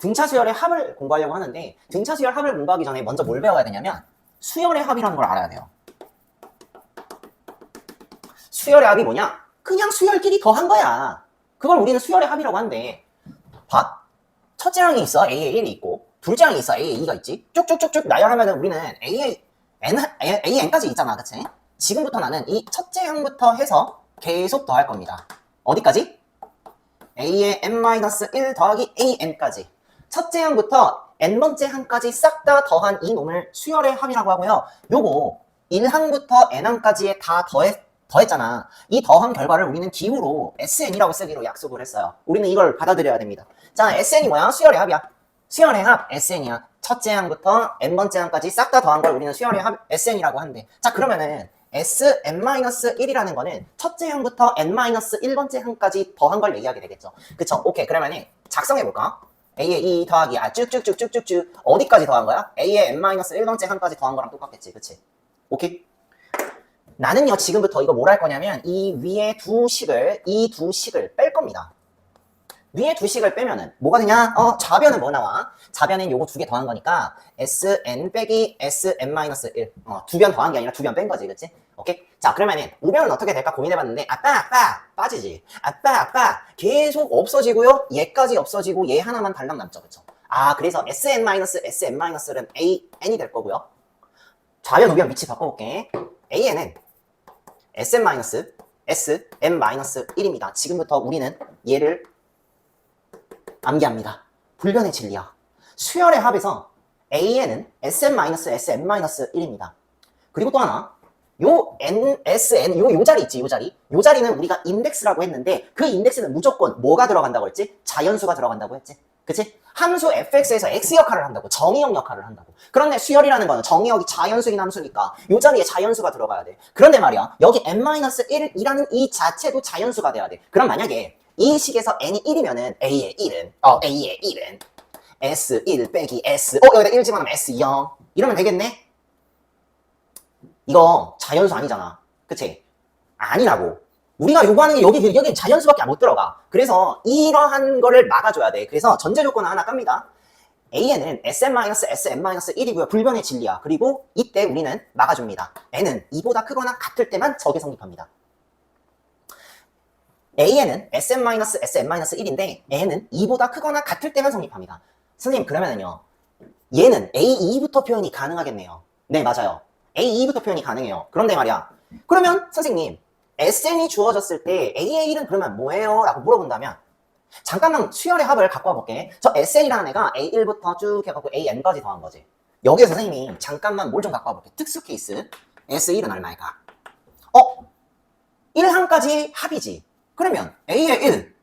등차 수열의 합을 공부하려고 하는데 등차 수열 합을 공부하기 전에 먼저 뭘 배워야 되냐면 수열의 합이라는 걸 알아야 돼요. 수열의 합이 뭐냐? 그냥 수열끼리 더한 거야. 그걸 우리는 수열의 합이라고 하는데 봐. 첫째 항이 있어. A에 1이 있고 둘째 항이 있어. A에 2가 있지. 쭉쭉쭉쭉 나열하면 우리는 A에 N까지 있잖아. 그치? 지금부터 나는 이 첫째 항부터 해서 계속 더할 겁니다. 어디까지? A에 N-1 더하기 AN까지. 첫째 항부터 N번째 항까지 싹 다 더한 이 놈을 수열의 합이라고 하고요. 요거 1항부터 N항까지에 다 더했잖아. 이 더한 결과를 우리는 기호로 SN이라고 쓰기로 약속을 했어요. 우리는 이걸 받아들여야 됩니다. 자, SN이 뭐야? 수열의 합이야. 수열의 합 SN이야. 첫째 항부터 N번째 항까지 싹 다 더한 걸 우리는 수열의 합 SN이라고 한대. 자, 그러면은 Sn-1이라는 거는 첫째 항부터 N-1번째 항까지 더한 걸 얘기하게 되겠죠. 그쵸? 오케이. 그러면은 작성해볼까? A에 2 더하기 쭉쭉쭉쭉쭉쭉 어디까지 더한 거야? A에 N-1번째 항까지 더한 거랑 똑같겠지. 그치? 오케이? 나는요 지금부터 이거 뭘 할 거냐면 이 위에 이 두 식을 뺄 겁니다. 위에 두 식을 빼면은 뭐가 되냐? 좌변은 뭐 나와? 좌변엔 요거 두 개 더한 거니까 Sn 빼기 Sn-1 두 변 더한 게 아니라 두 변 뺀 거지. 그치? 오케이? 자 그러면은 우변은 어떻게 될까 고민해봤는데 아빠 빠지지. 아빠 계속 없어지고요. 얘까지 없어지고 얘 하나만 달랑 남죠. 그쵸? 그래서 Sn-Sn-은 An이 될 거고요. 좌변 우변 위치 바꿔볼게. An은 Sn-Sn-1입니다. 지금부터 우리는 얘를 암기합니다. 불변의 진리야. 수열의 합에서 An은 Sn-Sn-1입니다. 그리고 또 하나, 요 N, 요 자리 있지, 요 자리. 요 자리는 우리가 인덱스라고 했는데 그 인덱스는 무조건 뭐가 들어간다고 했지? 자연수가 들어간다고 했지. 그치? 함수 fx에서 x 역할을 한다고, 정의역 역할을 한다고. 그런데 수열이라는 거는 정의역이 자연수인 함수니까 요 자리에 자연수가 들어가야 돼. 그런데 말이야, 여기 n-1이라는 이 자체도 자연수가 돼야 돼. 그럼 만약에 이 식에서 n이 1이면은 A의 1은 S1 빼기 S, 여기다 1 집어넣으면 S0 이러면 되겠네? 이거 자연수 아니잖아. 그치? 아니라고. 우리가 요구하는 게 여기 자연수밖에 못 들어가. 그래서 이러한 거를 막아줘야 돼. 그래서 전제 조건 하나 깝니다. An은 Sn-Sn-1이고요. 불변의 진리야. 그리고 이때 우리는 막아줍니다. N은 2보다 크거나 같을 때만 저게 성립합니다. An은 Sn-Sn-1인데 N은 2보다 크거나 같을 때만 성립합니다. 선생님 그러면은요. 얘는 A2부터 표현이 가능하겠네요. 네 맞아요. A2부터 표현이 가능해요. 그런데 말이야. 그러면 선생님 Sn이 주어졌을 때 A의 1은 그러면 뭐예요? 라고 물어본다면 잠깐만 수열의 합을 갖고 와볼게. 저 Sn이라는 애가 A1부터 쭉 해갖고 AN까지 더한 거지. 여기에 선생님이 잠깐만 뭘 좀 갖고 와볼게. 특수 케이스 S1은 얼마일까? 1항까지 합이지. 그러면 A의 1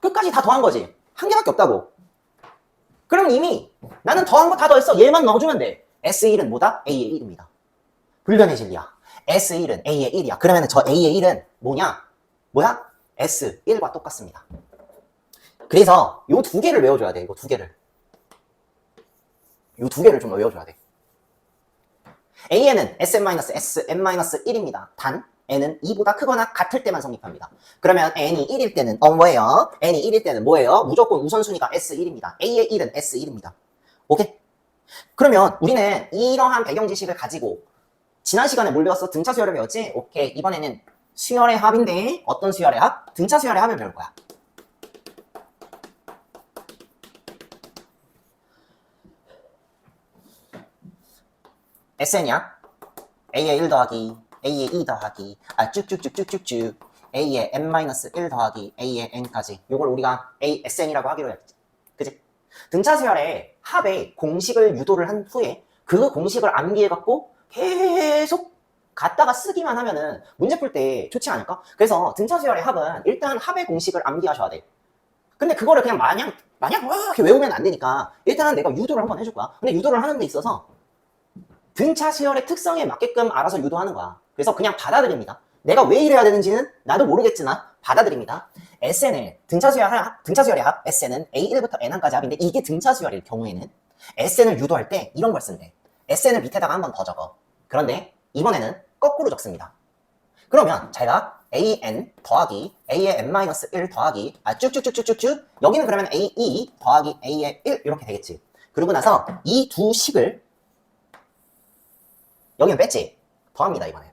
끝까지 다 더한 거지. 한 개밖에 없다고. 그럼 이미 나는 더한 거 다 더했어. 얘만 넣어주면 돼. S1은 뭐다? A의 1입니다. 불변의 진리야. S1은 A의 1이야. 그러면 저 A의 1은 뭐냐? S1과 똑같습니다. 그래서 요 두 개를 외워줘야 돼. 이거 두 개를. 요 두 개를 좀 외워줘야 돼. An은 Sn-Sn-1입니다. 단 N은 2보다 크거나 같을 때만 성립합니다. 그러면 N이 1일 때는 뭐예요? N이 1일 때는 뭐예요? 무조건 우선순위가 S1입니다. A의 1은 S1입니다. 오케이? 그러면 우리는 이러한 배경 지식을 가지고 지난 시간에 뭘 배웠어? 등차 수열을 배웠지? 오케이. 이번에는 수열의 합인데 어떤 수열의 합? 등차 수열의 합을 배울 거야. Sn이야. A의 1 더하기 A의 2 더하기 쭉쭉쭉쭉쭉쭉 A의 N-1 더하기 A의 N까지 요걸 우리가 SN이라고 하기로 했지. 그치? 등차 수열의 합의 공식을 유도를 한 후에 그 공식을 암기해갖고 계속 갖다가 쓰기만 하면은 문제 풀 때 좋지 않을까? 그래서 등차 수열의 합은 일단 합의 공식을 암기하셔야 돼. 근데 그거를 그냥 마냥 이렇게 외우면 안 되니까 일단은 내가 유도를 한번 해줄 거야. 근데 유도를 하는 데 있어서 등차 수열의 특성에 맞게끔 알아서 유도하는 거야. 그래서 그냥 받아들입니다. 내가 왜 이래야 되는지는 나도 모르겠지만 받아들입니다. SN을 등차 수열의 합 Sn은 A1부터 N항까지 합인데 이게 등차 수열일 경우에는 SN을 유도할 때 이런 걸 쓴대. SN을 밑에다가 한 번 더 적어. 그런데 이번에는 거꾸로 적습니다. 그러면 잘 가. AN 더하기 A의 n-1 더하기 쭉쭉쭉쭉쭉쭉 여기는 그러면 AE 더하기 A의 1 이렇게 되겠지. 그러고 나서 이 두 식을 여기는 뺐지. 더합니다. 이번에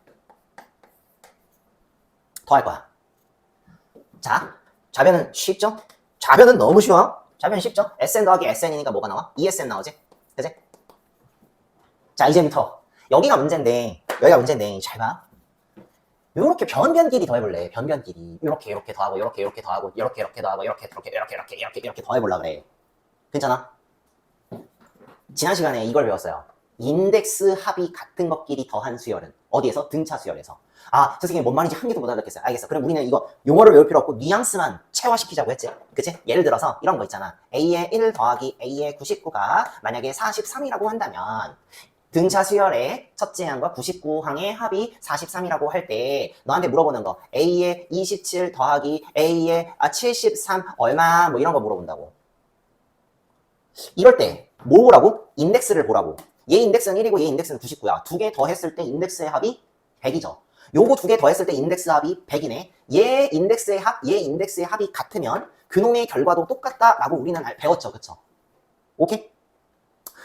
더할 거야. 자, 좌변은 쉽죠? 좌변은 너무 쉬워. 좌변이 쉽죠? SN 더하기 SN이니까 뭐가 나와? ESN 나오지? 그치? 자, 이제부터 여기가 문제인데 잘 봐. 요렇게 변변끼리 더해볼래. 변변끼리 이렇게 더하고 이렇게 더하고 이렇게 더하고 이렇게 더해보려고 그래. 괜찮아? 지난 시간에 이걸 배웠어요. 인덱스 합이 같은 것끼리 더한 수열은 어디에서? 등차 수열에서. 아, 선생님 뭔 말인지 한 개도 못 알아듣겠어요. 알겠어. 그럼 우리는 이거 용어를 외울 필요 없고 뉘앙스만 체화시키자고 했지. 그치? 예를 들어서 이런 거 있잖아. A의 1 더하기 A의 99가 만약에 43이라고 한다면 등차 수열의 첫째 항과 99항의 합이 43이라고 할 때 너한테 물어보는 거 A의 27 더하기 A의 73 얼마 뭐 이런 거 물어본다고. 이럴 때 뭐 보라고? 인덱스를 보라고. 얘 인덱스는 1이고 얘 인덱스는 99야. 두 개 더했을 때 인덱스의 합이 100이죠. 요거 두 개 더했을 때 인덱스 합이 100이네. 얘 인덱스의 합이 같으면 그놈의 결과도 똑같다라고 우리는 배웠죠. 그쵸? 오케이?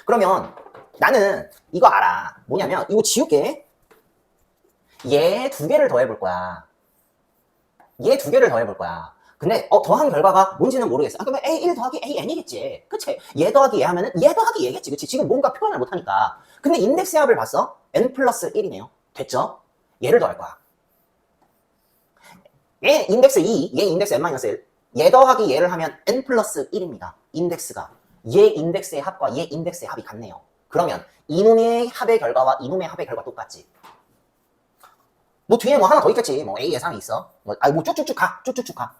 그러면 나는 이거 알아. 뭐냐면 이거 지울게. 얘 두 개를 더해볼 거야. 얘 두 개를 더해볼 거야. 근데 더한 결과가 뭔지는 모르겠어. 그러면 A1 더하기 AN이겠지. 그치? 얘 더하기 얘 하면은 얘 더하기 얘겠지. 그치? 지금 뭔가 표현을 못하니까. 근데 인덱스 합을 봤어? N 플러스 1이네요. 됐죠? 얘를 더할 거야. 얘 인덱스 2, 얘 인덱스 N-1. 얘 더하기 얘를 하면 N 플러스 1입니다. 인덱스가. 얘 인덱스의 합과 얘 인덱스의 합이 같네요. 그러면 이놈의 합의 결과와 이놈의 합의 결과 똑같지. 뭐 뒤에 뭐 하나 더 있겠지. 뭐 A 예상이 있어. 뭐 쭉쭉쭉 가. 쭉쭉쭉 가.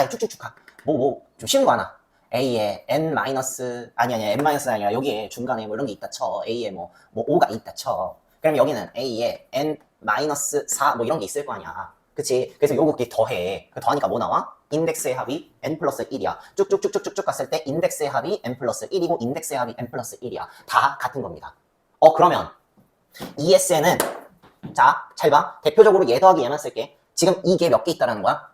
쭉쭉쭉 가. 좀 쉬운 거 하나. A에 N 마이너스 아니 N-이 아니라 여기에 중간에 뭐 이런 게 있다 쳐. A에 뭐 5가 있다 쳐. 그럼 여기는 A에 N 마이너스 4 뭐 이런 게 있을 거 아니야. 그치? 그래서 요거 더해. 더하니까 뭐 나와? 인덱스의 합이 N 플러스 1이야. 쭉쭉쭉쭉쭉 갔을 때 인덱스의 합이 N 플러스 1이고 인덱스의 합이 N 플러스 1이야. 다 같은 겁니다. 그러면 ESN은 자, 잘 봐. 대표적으로 얘 더하기 얘만 쓸게. 지금 이게 몇 개 있다라는 거야?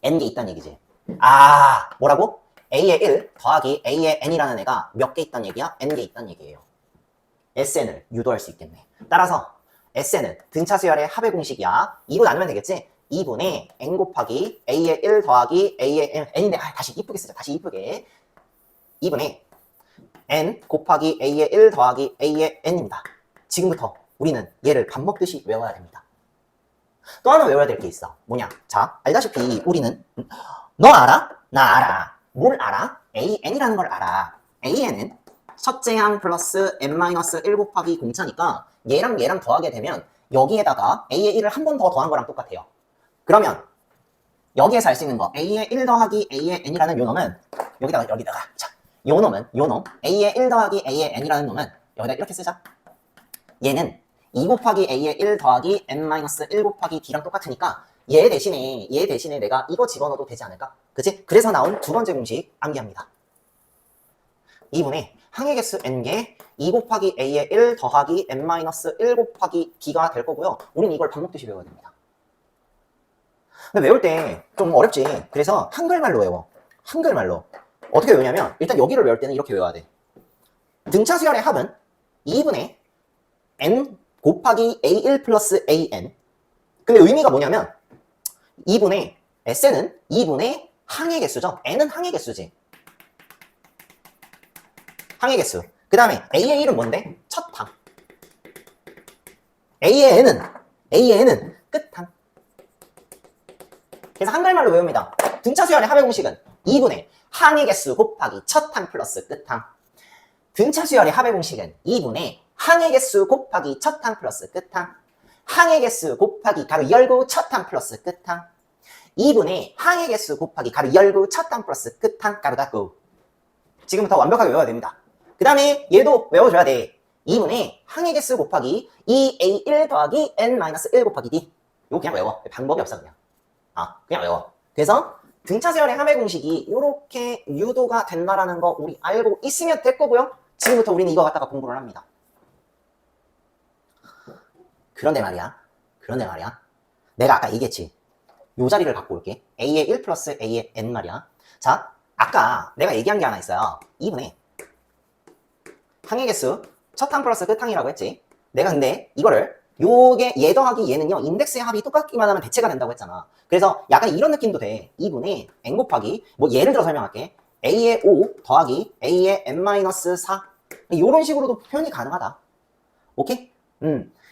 N개 있다는 얘기지. 아, 뭐라고? A의 1 더하기 A의 N이라는 애가 몇 개 있다는 얘기야? N개 있다는 얘기예요. SN을 유도할 수 있겠네. 따라서 SN은 등차 수열의 합의 공식이야. 2로 나누면 되겠지? 2분의 N 곱하기 A의 1 더하기 A의 N인데 다시 이쁘게 쓰자. 다시 이쁘게. 2분의 N 곱하기 A의 1 더하기 A의 N입니다. 지금부터 우리는 얘를 밥 먹듯이 외워야 됩니다. 또 하나 외워야 될 게 있어. 뭐냐? 자, 알다시피 우리는 너 알아? 나 알아. 뭘 알아? AN이라는 걸 알아. AN은 첫째 항 플러스 N-1 곱하기 공차니까 얘랑 더하게 되면 여기에다가 A의 1을 한 번 더 더한 거랑 똑같아요. 그러면 여기에서 알 수 있는 거 A의 1 더하기 A의 N이라는 요 놈은 여기다가 자, 요 놈 A의 1 더하기 A의 N이라는 놈은 여기다 이렇게 쓰자. 얘는 2 곱하기 A의 1 더하기 N-1 곱하기 D랑 똑같으니까 얘 대신에 내가 이거 집어넣어도 되지 않을까? 그치? 그래서 나온 두 번째 공식 암기합니다. 2분의 항의 개수 N개 2 곱하기 A의 1 더하기 N-1 곱하기 D가 될 거고요. 우리는 이걸 밥 먹듯이 외워야 됩니다. 근데 외울 때 좀 어렵지. 그래서 한글말로 외워. 한글말로. 어떻게 외우냐면 일단 여기를 외울 때는 이렇게 외워야 돼. 등차 수열의 합은 2분의 N 곱하기 A1 플러스 AN. 근데 의미가 뭐냐면 2분의 SN은 2분의 항의 개수죠. N은 항의 개수지. 항의 개수. 그 다음에 A의 1은 뭔데? 첫 항. A의 N은 끝항. 그래서 한글말로 외웁니다. 등차 수열의 합의 공식은 2분의 항의 개수 곱하기 첫 항 플러스 끝항. 등차 수열의 합의 공식은 2분의 항의 개수 곱하기 첫 항 플러스 끝항. 항의 개수 곱하기 가로 열고 첫 항 플러스 끝항. 2분의 항의 개수 곱하기 가로 열고 첫 항 플러스 끝항 가로 닫고. 지금부터 완벽하게 외워야 됩니다. 그 다음에 얘도 외워줘야 돼. 2분의 항의 개수 곱하기 2A1 더하기 N-1 곱하기 D. 이거 그냥 외워. 방법이 없어 그냥. 그냥 외워. 그래서 등차 수열의 합의 공식이 이렇게 유도가 된다라는 거 우리 알고 있으면 될 거고요. 지금부터 우리는 이거 갖다가 공부를 합니다. 그런데 말이야. 내가 아까 얘기했지. 요 자리를 갖고 올게. a의 1 플러스 a의 n 말이야. 자, 아까 내가 얘기한 게 하나 있어요. 2분의 항의 개수 첫 항 플러스 끝 항이라고 했지. 내가 근데 이거를 요게 얘 더하기 얘는요 인덱스의 합이 똑같기만 하면 대체가 된다고 했잖아. 그래서 약간 이런 느낌도 돼. 2분의 n 곱하기 뭐 예를 들어 설명할게. a의 5 더하기 a의 n-4 이런 식으로도 표현이 가능하다. 오케이?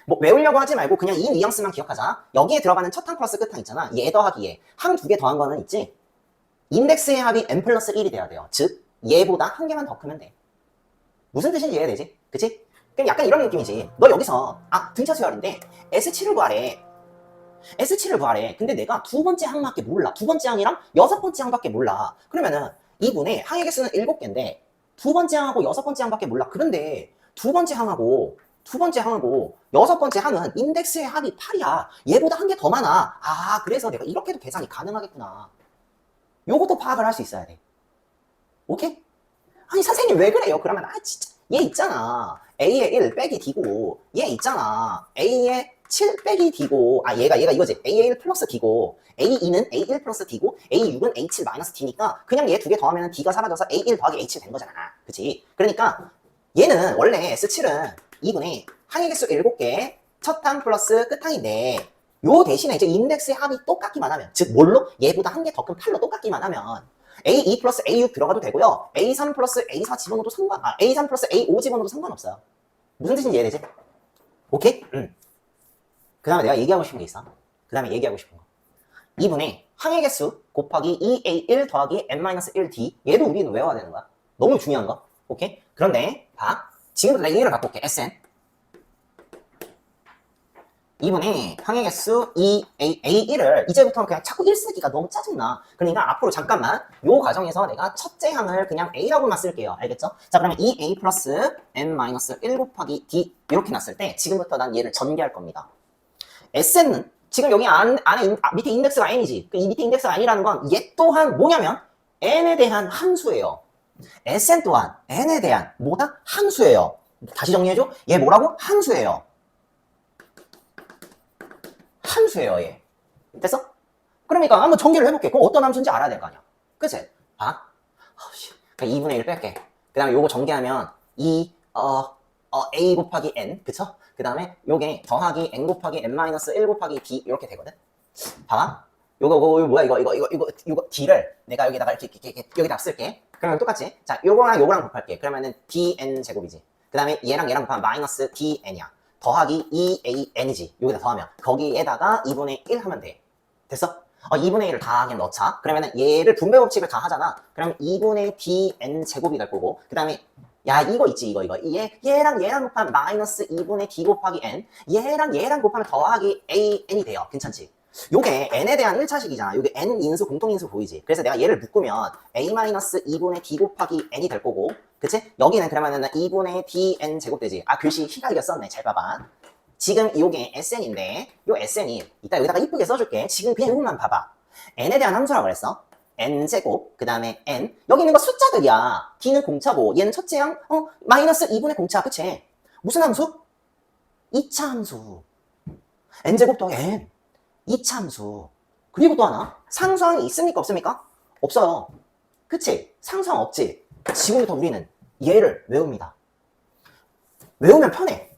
뭐 외우려고 하지 말고 그냥 이 뉘앙스만 기억하자. 여기에 들어가는 첫 항 플러스 끝 항 있잖아. 얘 더하기 얘. 항 두 개 더한 거는 있지. 인덱스의 합이 n 플러스 1이 돼야 돼요. 즉 얘보다 한 개만 더 크면 돼. 무슨 뜻인지 이해가 되지? 그치? 그럼 약간 이런 느낌이지. 너 여기서 등차 수열인데 S7을 구하래. S7을 구하래. 근데 내가 두 번째 항밖에 몰라. 두 번째 항이랑 여섯 번째 항밖에 몰라. 그러면은 이분의 항의 개수는 7개인데 두 번째 항하고 여섯 번째 항밖에 몰라. 그런데 두 번째 항하고 여섯 번째 항은 인덱스의 합이 8이야. 얘보다 한 개 더 많아. 그래서 내가 이렇게도 계산이 가능하겠구나. 요것도 파악을 할 수 있어야 돼. 오케이? 아니 선생님 왜 그래요? 그러면 진짜 얘 있잖아. A의 1 빼기 D고 얘 있잖아. A의 7 빼기 D고 얘가 이거지. A의 1 플러스 D고 A2는 A1 플러스 D고 A6은 A7 마이너스 D니까 그냥 얘 두 개 더하면 D가 사라져서 A1 더하기 A7 된 거잖아. 그치? 그러니까 얘는 원래 S7은 2분의 항의 개수 7개 첫 항 플러스 끝 항인데 요 대신에 이제 인덱스의 합이 똑같기만 하면 즉 뭘로? 얘보다 한 개 더 큰 8로 똑같기만 하면 A2 플러스 A6 들어가도 되고요. A3 플러스 A4 집어넣어도 A3 플러스 A5 집어넣어도 상관없어요. 무슨 뜻인지 이해되지? 오케이? 그 다음에 내가 얘기하고 싶은 게 있어. 그 다음에 얘기하고 싶은 거. 2분의 항의 개수 곱하기 2A1 더하기 N-1D 얘도 우리는 외워야 되는 거야. 너무 중요한 거. 오케이? 그런데 봐. 지금부터 내가 얘를 갖고 올게. Sn 2분의 항의 개수 2A1을 이제부터는 그냥 자꾸 1 쓰기가 너무 짜증나. 그러니까 앞으로 잠깐만 요 과정에서 내가 첫째 항을 그냥 A라고만 쓸게요. 알겠죠? 자 그러면 2A 플러스 N-1 곱하기 D 이렇게 놨을 때 지금부터 난 얘를 전개할 겁니다. SN은 지금 여기 밑에 인덱스가 N이지. 이 밑에 인덱스가 N이라는 건 얘 또한 뭐냐면 N에 대한 함수예요. SN 또한 N에 대한 뭐다? 함수예요. 다시 정리해줘. 얘 뭐라고? 함수예요. 함수예요, 얘. 됐어? 그러니까 한번 전개를 해볼게. 그럼 어떤 함수인지 알아야 될 거 아니야. 그치? 봐. 2분의 1 뺄게. 그 다음에 요거 전개하면 A 곱하기 N. 그쵸? 그 다음에 요게 더하기 N 곱하기 N-1 곱하기 D 이렇게 되거든? 봐봐. 요거 뭐야, 이거 D를 내가 여기다가 이렇게 여기다 쓸게. 그러면 똑같지? 자, 요거랑 요거랑 곱할게. 그러면은 DN 제곱이지. 그 다음에 얘랑 곱하면 마이너스 DN이야. 더하기 2AN이지. 여기다 더하면 거기에다가 2분의 1 하면 돼. 됐어? 2분의 1을 다 그냥 넣자. 그러면은 얘를 분배 법칙을 다 하잖아. 그럼 2분의 DN 제곱이 될 거고 그 다음에 야 이거 있지 이거 얘랑 곱하면 마이너스 2분의 D 곱하기 N 얘랑 곱하면 더하기 AN이 돼요. 괜찮지? 요게 N에 대한 1차식이잖아. 요게 N 인수 공통인수 보이지? 그래서 내가 얘를 묶으면 A-2분의 D 곱하기 N이 될 거고 그치? 여기는 그러면은 2분의 DN 제곱 되지. 글씨 휘갈겨 썼네. 잘 봐봐. 지금 요게 SN인데 요 SN이 이따 여기다가 이쁘게 써줄게. 지금 그냥 이것만 봐봐. N에 대한 함수라고 그랬어. N제곱 그 다음에 N 여기 있는 거 숫자들이야. D는 공차고 얘는 첫째 항 마이너스 2분의 공차. 그치? 무슨 함수? 2차 함수. N제곱 더하기 N 2차 함수. 그리고 또 하나 상수항이 있습니까 없습니까? 없어요. 그치? 상수항 없지? 지금부터 우리는 얘를 외웁니다. 외우면 편해.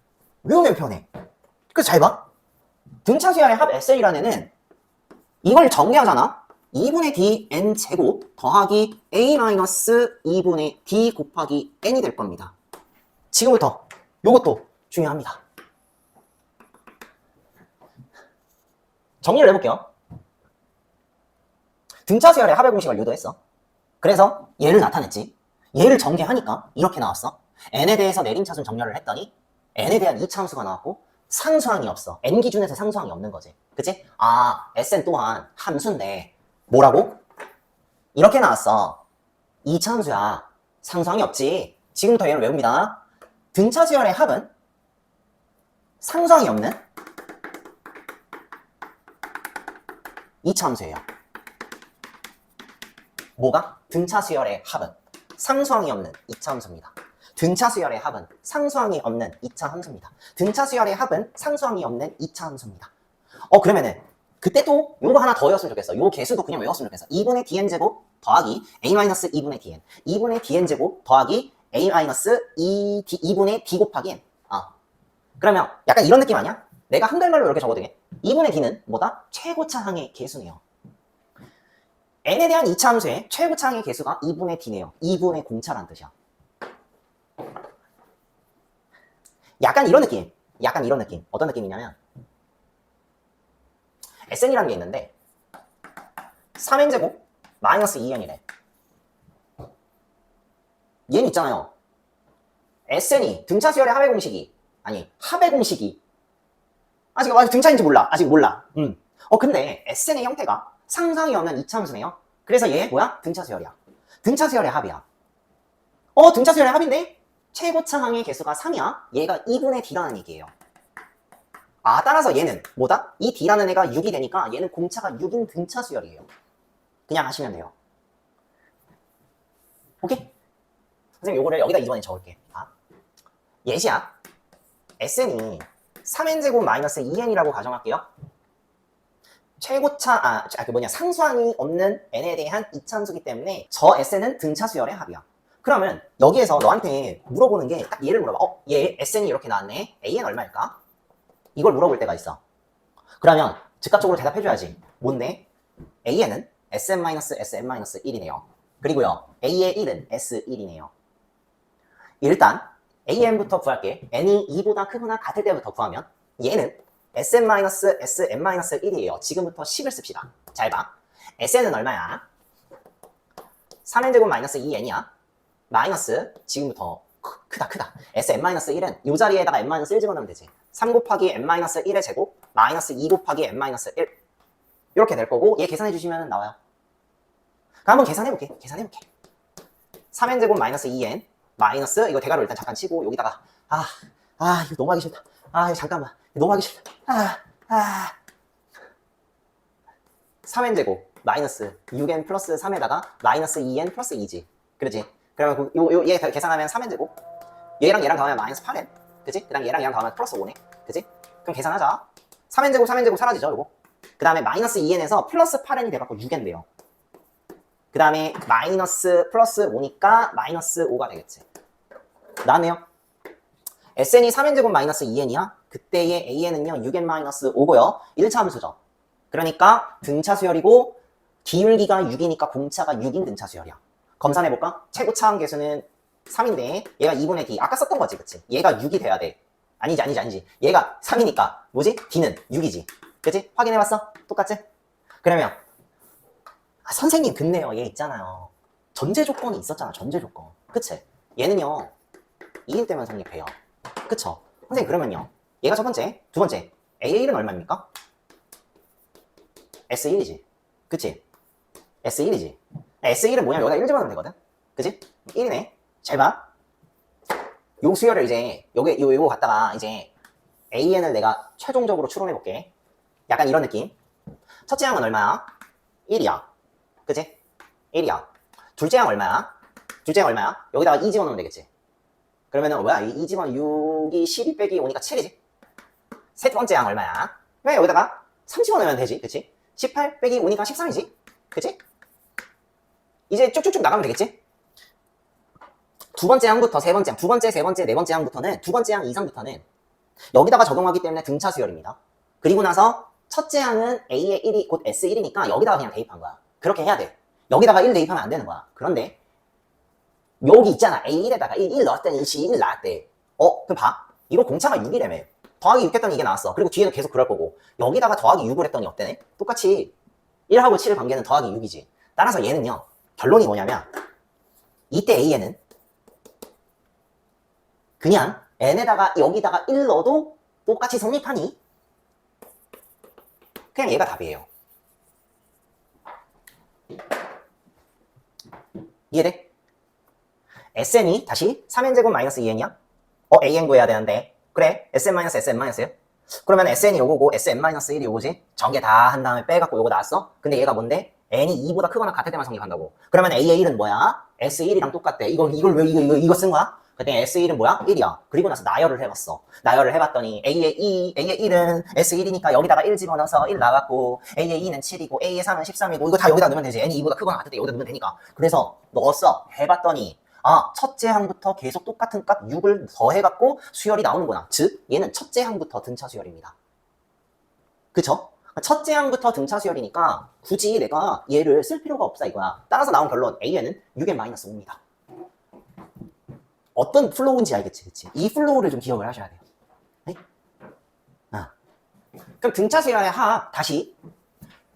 그래서 잘 봐. 등차수열의 합 SL이라는 애는 이걸 정리하잖아. 2분의 DN 제곱 더하기 A-2분의 D 곱하기 N이 될 겁니다. 지금부터 요것도 중요합니다. 정리를 해볼게요. 등차수열의 합의 공식을 유도했어. 그래서 얘를 나타냈지. 얘를 전개하니까 이렇게 나왔어. N에 대해서 내림차순 정렬을 했더니 N에 대한 2차 함수가 나왔고 상수항이 없어. N 기준에서 상수항이 없는 거지. 그치? Sn 또한 함수인데 뭐라고? 이렇게 나왔어. 2차 함수야. 상수항이 없지. 지금부터 얘를 외웁니다. 등차수열의 합은 상수항이 없는 2차 함수예요. 뭐가? 등차수열의 합은 상수항이 없는 2차 함수입니다. 등차수열의 합은 상수항이 없는 2차 함수입니다. 등차수열의 합은 상수항이 없는 2차 함수입니다. 그러면은 그때 또 요거 하나 더 외웠으면 좋겠어. 요 개수도 그냥 외웠으면 좋겠어. 2분의 dn제곱 더하기 a-2분의 dn 2분의 dn제곱 더하기 a-2분의 d 곱하기 n. 그러면 약간 이런 느낌 아니야? 내가 한글말로 이렇게 적어도 돼. 2분의 d는 뭐다? 최고차항의 개수네요. n에 대한 2차 함수의 최고차항의 개수가 2분의 d네요. 2분의 공차란 뜻이야. 약간 이런 느낌. 약간 이런 느낌. 어떤 느낌이냐면 SN이라는 게 있는데 3n제곱 마이너스 2n이래. 얘는 있잖아요. SN이 등차 수열의 합의 공식이 아니 합의 공식이 아직 등차인지 몰라. 아직 몰라. 근데 SN의 형태가 상상이 없는 이차함수네요. 그래서 얘 뭐야? 등차 수열이야. 등차 수열의 합이야. 등차 수열의 합인데 최고차항의 개수가 3이야. 얘가 2분의 d라는 얘기예요. 따라서 얘는 뭐다? 이 d라는 애가 6이 되니까 얘는 공차가 6인 등차 수열이에요. 그냥 하시면 돼요. 오케이? 선생님 요거를 여기다 이번에 적을게. 예시야. SN이 3n제곱 마이너스 2n이라고 가정할게요. 최고차, 상수항이 없는 n에 대한 이차함수기 때문에 저 SN은 등차 수열의 합이야. 그러면 여기에서 너한테 물어보는 게 딱 얘를 물어봐. 얘 SN이 이렇게 나왔네. AN 얼마일까? 이걸 물어볼 때가 있어. 그러면 즉각적으로 대답해줘야지. 뭔데? AN은 SM-SM-1이네요. 그리고요, A의 1은 S1이네요. 일단 AN부터 구할게. n이 2보다 크거나 같을 때부터 구하면 얘는 SM-SM-1이에요. 지금부터 10을 씁시다. 잘 봐. SN은 얼마야? 3n제곱 마이너스 2n이야. 마이너스 지금부터 크다. SM-1은 이 자리에다가 n-1 집어넣으면 되지. 3 곱하기 n-1의 제곱 마이너스 2 곱하기 n-1 이렇게 될 거고 얘 계산해 주시면 나와요. 그럼 한번 계산해볼게. 3n제곱 마이너스 2n 마이너스 이거 대괄호 일단 잠깐 치고 여기다가 이거 너무 하기 싫다. 이거 잠깐만 너무 하기 싫다. 3n제곱 마이너스 6n 플러스 3에다가 마이너스 2n 플러스 2지. 그러지? 그러면 얘 계산하면 3n제곱 얘랑 더하면 마이너스 8n 그치? 그 다음에 얘랑 더하면 플러스 5네 그치? 그럼 계산하자. 3n제곱 사라지죠 요거. 그 다음에 마이너스 2n에서 플러스 8n이 돼갖고 6n 돼요. 그 다음에 마이너스 플러스 5니까 마이너스 5가 되겠지. 나왔네요. SN이 3n제곱 마이너스 2n이야. 그때의 AN은요 6n 마이너스 5고요 1차 함수죠. 그러니까 등차 수열이고 기울기가 6이니까 공차가 6인 등차 수열이야. 검산해볼까? 최고차항 개수는 3인데 얘가 2분의 d. 아까 썼던 거지 그치? 얘가 6이 돼야 돼. 아니지. 얘가 3이니까 뭐지? d는 6이지. 그치? 확인해봤어? 똑같지? 그러면 선생님 근데요 얘 있잖아요. 전제 조건이 있었잖아. 전제 조건. 그치? 얘는요 2일 때만 성립해요. 그쵸? 선생님 그러면요 얘가 첫 번째, 두 번째 A1은 얼마입니까? S1이지. 그치? S1이지. S1은 뭐냐면 여기다 1 집어넣으면 되거든? 그치? 1이네. 잘 봐. 요 수열을 이제 요거 갖다가 이제 AN을 내가 최종적으로 추론해볼게. 약간 이런 느낌. 첫째 항은 얼마야? 1이야. 그치? 1이야. 둘째 항 얼마야? 여기다가 2 집어넣으면 되겠지. 그러면은 뭐야? 2 집어넣으면 6이 12 빼기 5니까 7이지? 세 번째 항 얼마야? 그냥 여기다가 3 집어넣으면 되지. 그치? 18 빼기 5니까 13이지? 그치? 이제 쭉쭉쭉 나가면 되겠지? 두 번째 항부터 세 번째 항, 두 번째, 세 번째, 네 번째 항부터는, 두 번째 항 이상부터는 여기다가 적용하기 때문에 등차 수열입니다. 그리고 나서 첫째 항은 A의 1이 곧 S1이니까 여기다가 그냥 대입한 거야. 그렇게 해야 돼. 여기다가 1 대입하면 안 되는 거야. 그런데 여기 있잖아. A1에다가 1 넣었더니 1 나왔대. 그럼 봐. 이거 공차가 6이라며. 더하기 6 했더니 이게 나왔어. 그리고 뒤에도 계속 그럴 거고. 여기다가 더하기 6을 했더니 어때네? 똑같이 1하고 7의 관계는 더하기 6이지. 따라서 얘는요. 결론이 뭐냐면 이때 AN은 그냥 n에다가 여기다가 1 넣어도 똑같이 성립하니 그냥 얘가 답이에요. 이해돼? SN이 다시 3n제곱 마이너스 2n이야? AN 구해야 되는데 그래 SM-SM-요? 그러면 SN이 요거고 SM-1이 요거지? 전개 다 한 다음에 빼갖고 요거 나왔어? 근데 얘가 뭔데? n이 2보다 크거나 같을 때만 성립한다고. 그러면 A의 1은 뭐야? S1이랑 똑같대. 이걸 왜 이거 쓴 거야? 그때 S1은 뭐야? 1이야. 그리고 나서 나열을 해봤어. 나열을 해봤더니 A의 1은 S1이니까 여기다가 1 집어넣어서 1 나왔고, A의 2는 7이고, A의 3은 13이고, 이거 다 여기다 넣으면 되지. N이 2보다 크거나 같을 때 여기다 넣으면 되니까. 그래서 넣었어. 해봤더니, 아, 첫째 항부터 계속 똑같은 값 6을 더해갖고 수열이 나오는구나. 즉, 얘는 첫째 항부터 등차 수열입니다. 그쵸? 첫째 항부터 등차 수열이니까 굳이 내가 얘를 쓸 필요가 없다 이거야. 따라서 나온 결론, A에는 6n-5입니다. 어떤 플로우인지 알겠지, 그치? 이 플로우를 좀 기억을 하셔야 돼요. 네? 아. 그럼 등차 수열의 합, 다시.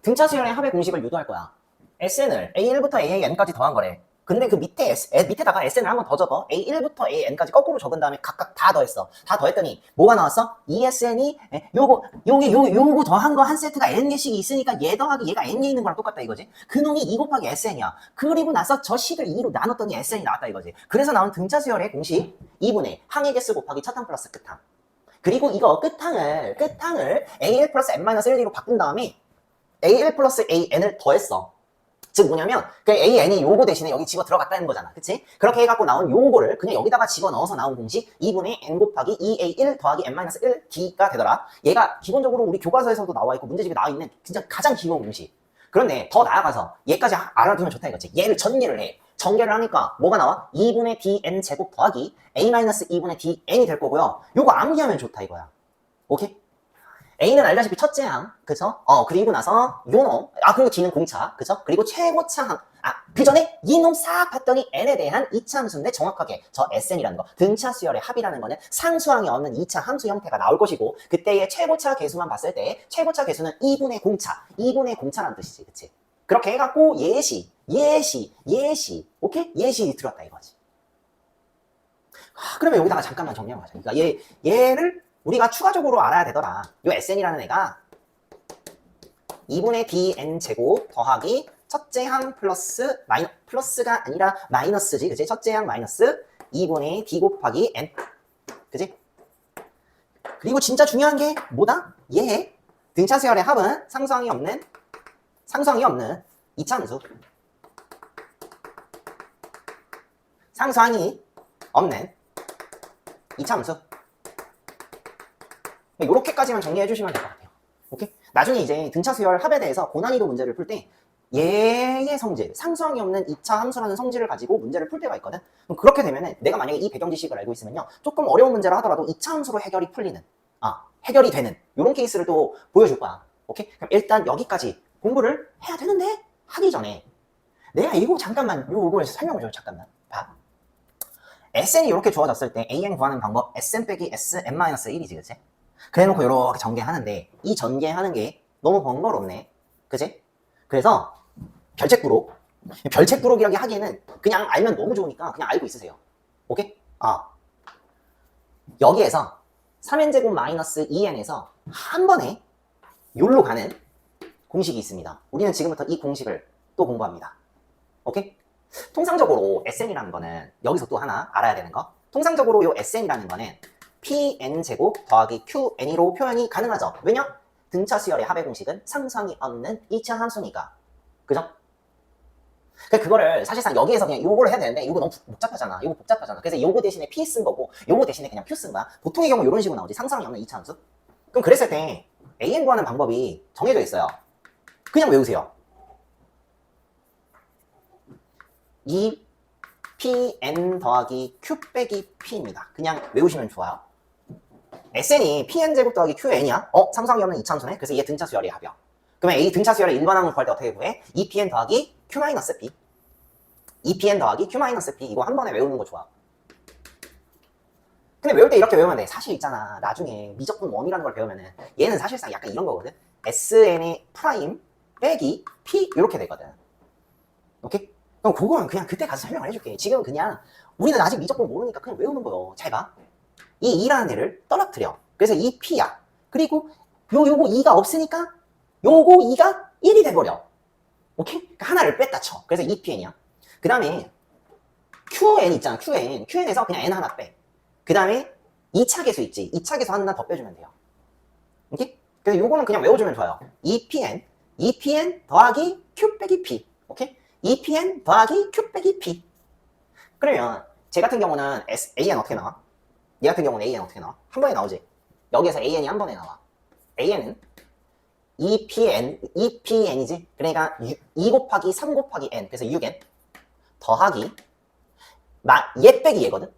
등차 수열의 합의 공식을 유도할 거야. SN을 A1부터 AN까지 더한 거래. 근데 그 밑에다가 SN을 한 번 더 적어. A1부터 AN까지 거꾸로 적은 다음에 각각 다 더했어. 다 더했더니 뭐가 나왔어? ESN이 요거 더한 거 한 세트가 N개씩이 있으니까 얘 더하기 얘가 N개 있는 거랑 똑같다 이거지. 그놈이 2 곱하기 SN이야. 그리고 나서 저 식을 2로 나눴더니 SN이 나왔다 이거지. 그래서 나온 등차 수열의 공식 2분의 항의 개수 곱하기 첫항 플러스 끝항. 그리고 이거 끝항을 A1 플러스 N-1로 바꾼 다음에 A1 플러스 AN을 더했어. 즉 뭐냐면 그 AN이 요거 대신에 여기 집어 들어갔다는 거잖아. 그치? 그렇게 해갖고 나온 요거를 그냥 여기다가 집어넣어서 나온 공식 2분의 N 곱하기 2A1 더하기 N-1D가 되더라. 얘가 기본적으로 우리 교과서에서도 나와있고 문제집에 나와있는 진짜 가장 기본 공식. 그런데 더 나아가서 얘까지 알아두면 좋다 이거지. 얘를 전개를 해. 전개를 하니까 뭐가 나와? 2분의 DN 제곱 더하기 A-2분의 DN이 될 거고요. 요거 암기하면 좋다 이거야. 오케이? A는 알다시피 첫째 항, 그쵸? 그리고 나서 요놈, 그리고 D는 공차, 그쵸? 그리고 최고차 항, 그 전에 이놈 싹 봤더니 N에 대한 2차 함수인데 정확하게 저 SN이라는 거, 등차 수열의 합이라는 거는 상수항이 없는 2차 함수 형태가 나올 것이고, 그때의 최고차 개수만 봤을 때 최고차 개수는 2분의 공차, 2분의 공차라는 뜻이지, 그치? 그렇게 해갖고 예시, 오케이? 예시 들어왔다 이거지. 그러면 여기다가 잠깐만 정리하고 가자. 그러니까 얘를 우리가 추가적으로 알아야 되더라. 요 SN이라는 애가 2분의 DN 제곱 더하기 첫째 항 플러스가 아니라 마이너스지, 그치? 첫째 항 마이너스 2분의 D 곱하기 N, 그치? 그리고 진짜 중요한 게 뭐다? 얘 등차 수열의 합은 상수항이 없는 2차 함수. 상수항이 없는 2차 함수. 요렇게까지만 정리해 주시면 될 것 같아요. 오케이? 나중에 이제 등차 수열 합에 대해서 고난이도 문제를 풀 때 얘의 성질, 상수항이 없는 2차 함수라는 성질을 가지고 문제를 풀 때가 있거든. 그럼 그렇게 되면은 내가 만약에 이 배경 지식을 알고 있으면요, 조금 어려운 문제를 하더라도 2차 함수로 해결이 되는 요런 케이스를 또 보여줄 거야. 오케이? 그럼 일단 여기까지 공부를 해야 되는데 하기 전에 내가 이거 잠깐만 요걸 설명을 줘. 잠깐만 봐. SN이 이렇게 주어졌을 때 AN 구하는 방법 SN 빼기 SN-1이지, 그치? 그래놓고 이렇게 전개하는데 이 전개하는 게 너무 번거롭네, 그치? 그래서 별책부록이라고 하기에는 그냥 알면 너무 좋으니까 그냥 알고 있으세요. 오케이? 여기에서 3n제곱 마이너스 2n에서 한 번에 요로 가는 공식이 있습니다. 우리는 지금부터 이 공식을 또 공부합니다. 오케이? 통상적으로 SN이라는 거는 여기서 또 하나 알아야 되는 거, 통상적으로 요 SN이라는 거는 PN제곱 더하기 QN으로 표현이 가능하죠. 왜냐? 등차 수열의 합의 공식은 상수항이 없는 2차 함수니까. 그죠? 그거를 사실상 여기에서 그냥 요거를 해야 되는데 이거 너무 복잡하잖아. 이거 복잡하잖아. 그래서 요거 대신에 P 쓴 거고 요거 대신에 그냥 Q 쓴 거야. 보통의 경우 이런 식으로 나오지. 상수항이 없는 2차 함수. 그럼 그랬을 때 AN 구하는 방법이 정해져 있어요. 그냥 외우세요. 이 PN 더하기 Q 빼기 P입니다. 그냥 외우시면 좋아요. SN이 PN제곱 더하기 QN이야? 상수항이 없는 2차 함수네? 그래서 얘 등차 수열의 합이야. 그러면 이 등차 수열의 일반항을 구할 때 어떻게 구해? 2PN 더하기 Q-P 2PN 더하기 Q-P 이거 한 번에 외우는 거 좋아. 근데 외울 때 이렇게 외우면 돼. 사실 있잖아, 나중에 미적분 1이라는 걸 배우면은 얘는 사실상 약간 이런 거거든. SN의 프라임 빼기 P 이렇게 되거든. 오케이? 그럼 그거는 그냥 그때 가서 설명을 해줄게. 지금 그냥 우리는 아직 미적분 모르니까 그냥 외우는 거요. 잘 봐. 이 2라는 애를 떨어뜨려. 그래서 이 P야. 그리고 요거 2가 없으니까 요거 2가 1이 돼버려. 오케이? 그러니까 하나를 뺐다 쳐. 그래서 2PN이야. 그 다음에 QN 있잖아. QN에서 그냥 N 하나 빼. 그 다음에 2차 개수 있지. 2차 개수 하나 더 빼주면 돼요. 오케이? 그래서 요거는 그냥 외워주면 좋아요. 2PN 더하기 Q 빼기 P. 오케이? 2PN 더하기 Q 빼기 P. 그러면 쟤 같은 경우는 AN 어떻게 나와? 얘 같은 경우는 AN 어떻게 나와? 한 번에 나오지. 여기에서 AN이 한 번에 나와. AN은 EPN이지. 그러니까 2 곱하기 3 곱하기 N. 그래서 6N 더하기 얘 빼기 얘거든.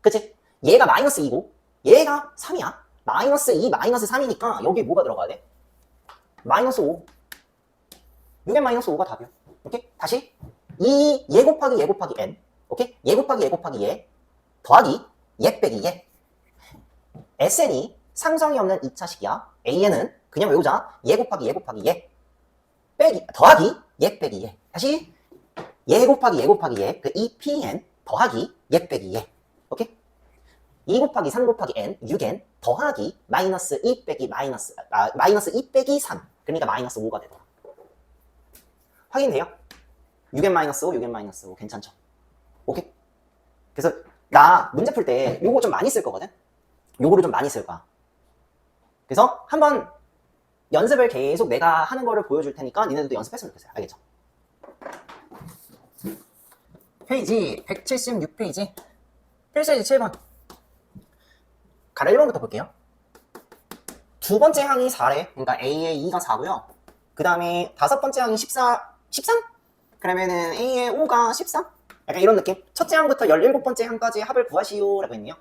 그치? 얘가 마이너스 2고 얘가 3이야. 마이너스 2 마이너스 3이니까 여기 뭐가 들어가야 돼? 마이너스 5. 6N 마이너스 5가 답이야. 오케이? 다시 얘 곱하기 얘 곱하기 N. 오케이? 얘 곱하기 얘 곱하기 얘 더하기 얘 빼기 얘. SN이 상성이 없는 2차식이야. AN은 그냥 외우자. 얘 곱하기 얘 곱하기 얘 빼기 더하기 얘 빼기 얘. 다시 얘 곱하기 얘 곱하기 얘. 그 EPN 더하기 얘 빼기 얘. 오케이? 2 곱하기 3 곱하기 N 6N 더하기 마이너스 2 빼기 마이너스 2 빼기 3. 그러니까 마이너스 5가 되더라. 확인돼요? 6N 마이너스 5 6N 마이너스 5 괜찮죠? 오케이? 그래서 나 문제 풀 때 요거 좀 많이 쓸 거거든? 요거를 좀 많이 쓸 거야. 그래서 한번 연습을 계속 내가 하는 거를 보여줄 테니까 니네들도 연습했으면 좋겠어요. 알겠죠? 페이지 176페이지 필수예제 7번 가로 1번부터 볼게요. 두 번째 항이 4래. 그러니까 A의 2가 4고요. 그 다음에 다섯 번째 항이 13? 그러면은 A의 5가 13? 약간 이런 느낌? 첫째 항부터 17번째 항까지 합을 구하시오 라고 했네요.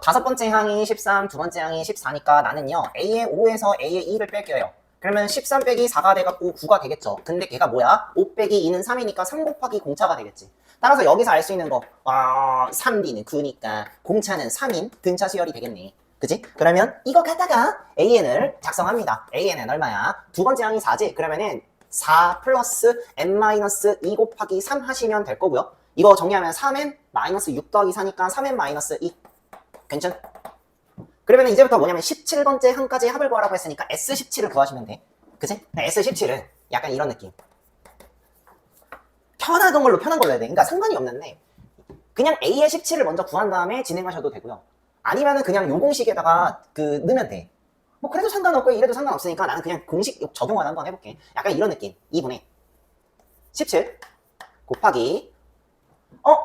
다섯 번째 항이 13, 두 번째 항이 14니까 나는요 A의 5에서 A의 2를 뺄게요. 그러면 13 빼기 4가 돼갖고 9가 되겠죠. 근데 걔가 뭐야? 5 빼기 2는 3이니까 3 곱하기 공차가 되겠지. 따라서 여기서 알 수 있는 거 3B는 9니까 공차는 3인 등차 수열이 되겠네. 그치? 그러면 이거 갖다가 AN을 작성합니다. AN은 얼마야? 두 번째 항이 4지? 그러면은 4 플러스 n-2 곱하기 3 하시면 될 거고요. 이거 정리하면 3n 마이너스 6 더하기 4니까 3n 마이너스 2. 괜찮? 그러면 이제부터 뭐냐면 17번째 항까지 합을 구하라고 했으니까 S17을 구하시면 돼. 그치? S17은 약간 이런 느낌. 편한 걸로 해야 돼. 그러니까 상관이 없는데 그냥 A의 17을 먼저 구한 다음에 진행하셔도 되고요. 아니면은 그냥 요 공식에다가 넣으면 돼. 뭐 그래도 상관없고 이래도 상관없으니까 나는 그냥 공식 적용만 한번 해볼게. 약간 이런 느낌. 2분의 17 곱하기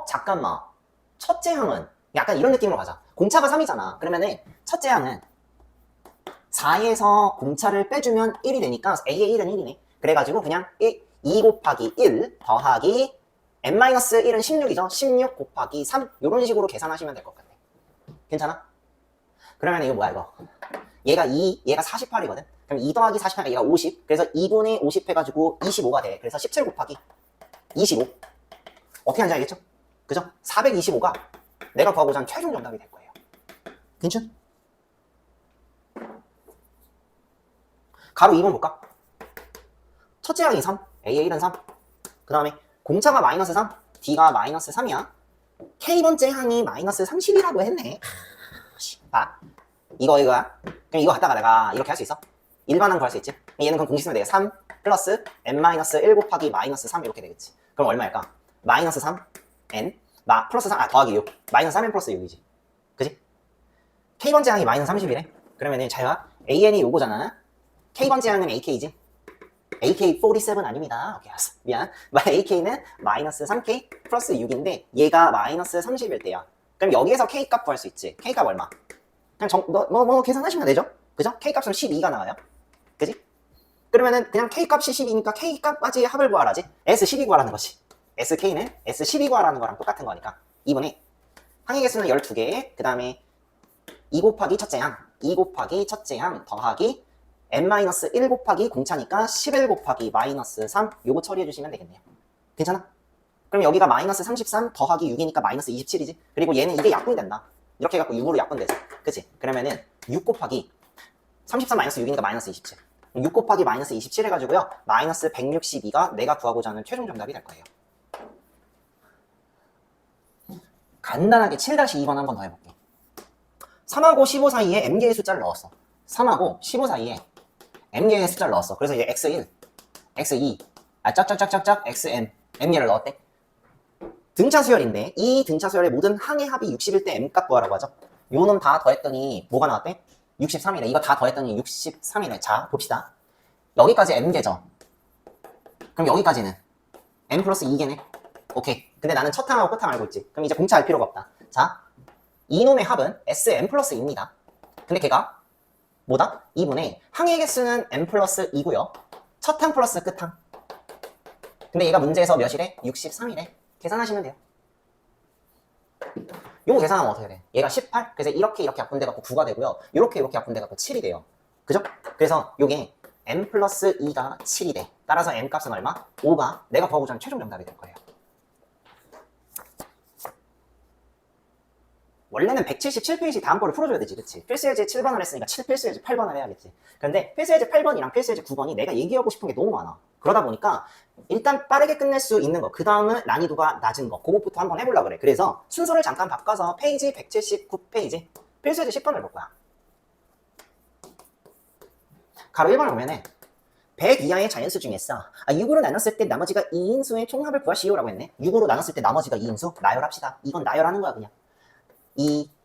잠깐만. 첫째 항은 약간 이런 느낌으로 가자. 공차가 3이잖아. 그러면은 첫째 항은 4에서 공차를 빼주면 1이 되니까 A의 1은 1이네. 그래가지고 그냥 2 곱하기 1 더하기 n-1은 16이죠. 16 곱하기 3 이런 식으로 계산하시면 될 것 같아. 괜찮아? 그러면 이거 뭐야 이거? 얘가 2, 얘가 48이거든. 그럼 2 더하기 48, 얘가 50. 그래서 2분의 50 해가지고 25가 돼. 그래서 17 곱하기 25. 어떻게 하는지 알겠죠? 그죠? 425가 내가 구하고자 하는 최종 정답이 될 거예요. 괜찮? 가로 2번 볼까? 첫째 항이 3, A의 1은 3. 그 다음에 공차가 마이너스 3, D가 마이너스 3이야. K번째 항이 마이너스 30이라고 했네. 봐. 이거야. 그럼 이거 갖다가 내가 이렇게 할 수 있어? 일반항 구할 수 있지? 얘는 그럼 공식 쓰면 되겠어. 3 플러스 n-1 곱하기 마이너스 3 이렇게 되겠지. 그럼 얼마일까? 마이너스 3, n, 플러스 3, 더하기 6. 마이너스 3n 플러스 6이지. 그지? K번째 항이 마이너스 30이래. 그러면은 잘 봐. AN이 요거잖아. K번째 항은 AK지. AK47 아닙니다. 오케이, 알았어. 미안. AK는 마이너스 3K 플러스 6인데 얘가 마이너스 30일 때야. 그럼 여기에서 K 값 구할 수 있지. K 값 얼마? 그냥 계산하시면 되죠? 그죠? K 값은 12가 나와요. 그지? 그러면은 그냥 K 값이 12니까 K 값까지 합을 구하라지. S12 구하라는 거지. SK는 S12 구하라는 거랑 똑같은 거니까. 2분의 항의 개수는 12개. 그 다음에 2 곱하기 첫째 항. 2 곱하기 첫째 항 더하기 n-1 곱하기 공차니까 11 곱하기 마이너스 3 요거 처리해 주시면 되겠네요. 괜찮아? 그럼 여기가 마이너스 33 더하기 6이니까 마이너스 27이지. 그리고 얘는 이게 약분이 된다. 이렇게 해갖고 6으로 약분되지. 그치? 그러면은 6 곱하기 33 마이너스 6이니까 마이너스 27. 6 곱하기 마이너스 27 해가지고요. 마이너스 162가 내가 구하고자 하는 최종 정답이 될 거예요. 간단하게 7-2번 한 번 더 해볼게. 3하고 15 사이에 m개의 숫자를 넣었어. 3하고 15 사이에 m개의 숫자를 넣었어. 그래서 이제 x1, x2, 짝짝짝짝짝 xn, m개를 넣었대. 등차 수열인데 이 등차 수열의 모든 항의 합이 60일 때 m값 구하라고 하죠. 요놈 다 더했더니 뭐가 나왔대? 63이래. 이거 다 더했더니 63이네. 자, 봅시다. 여기까지 m개죠. 그럼 여기까지는 m 플러스 2개네. 오케이. 근데 나는 첫 항하고 끝항 알고 있지. 그럼 이제 공차 할 필요가 없다. 자, 이놈의 합은 Sn 플러스 2입니다. 근데 걔가 뭐다? 2분의 항의 개수는 n 플러스 2고요. 첫 항 플러스 끝항. 근데 얘가 문제에서 몇이래? 63이래. 계산하시면 돼요. 요거 계산하면 어떻게 돼? 얘가 18? 그래서 이렇게 약분돼갖고 9가 되고요. 이렇게 약분돼갖고 7이 돼요. 그죠? 그래서 요게 n 플러스 2가 7이 돼. 따라서 n 값은 얼마? 5가 내가 구하고자 하는 최종 정답이 될 거예요. 원래는 177페이지 다음 거를 풀어줘야 되지, 그치? 필수예제 7번을 했으니까 필수예제 8번을 해야겠지. 그런데 필수예제 8번이랑 필수예제 9번이 내가 얘기하고 싶은 게 너무 많아. 그러다 보니까 일단 빠르게 끝낼 수 있는 거, 그 다음은 난이도가 낮은 거, 그것부터 한번 해보려고 그래. 그래서 순서를 잠깐 바꿔서 페이지 179페이지 필수예제 10번을 볼 거야. 가로 1번을 보면은 100 이하의 자연수 중에서 6으로 나눴을 때 나머지가 2인수의 총합을 구하시오라고 했네. 6으로 나눴을 때 나머지가 2인수? 나열합시다. 이건 나열하는 거야, 그냥.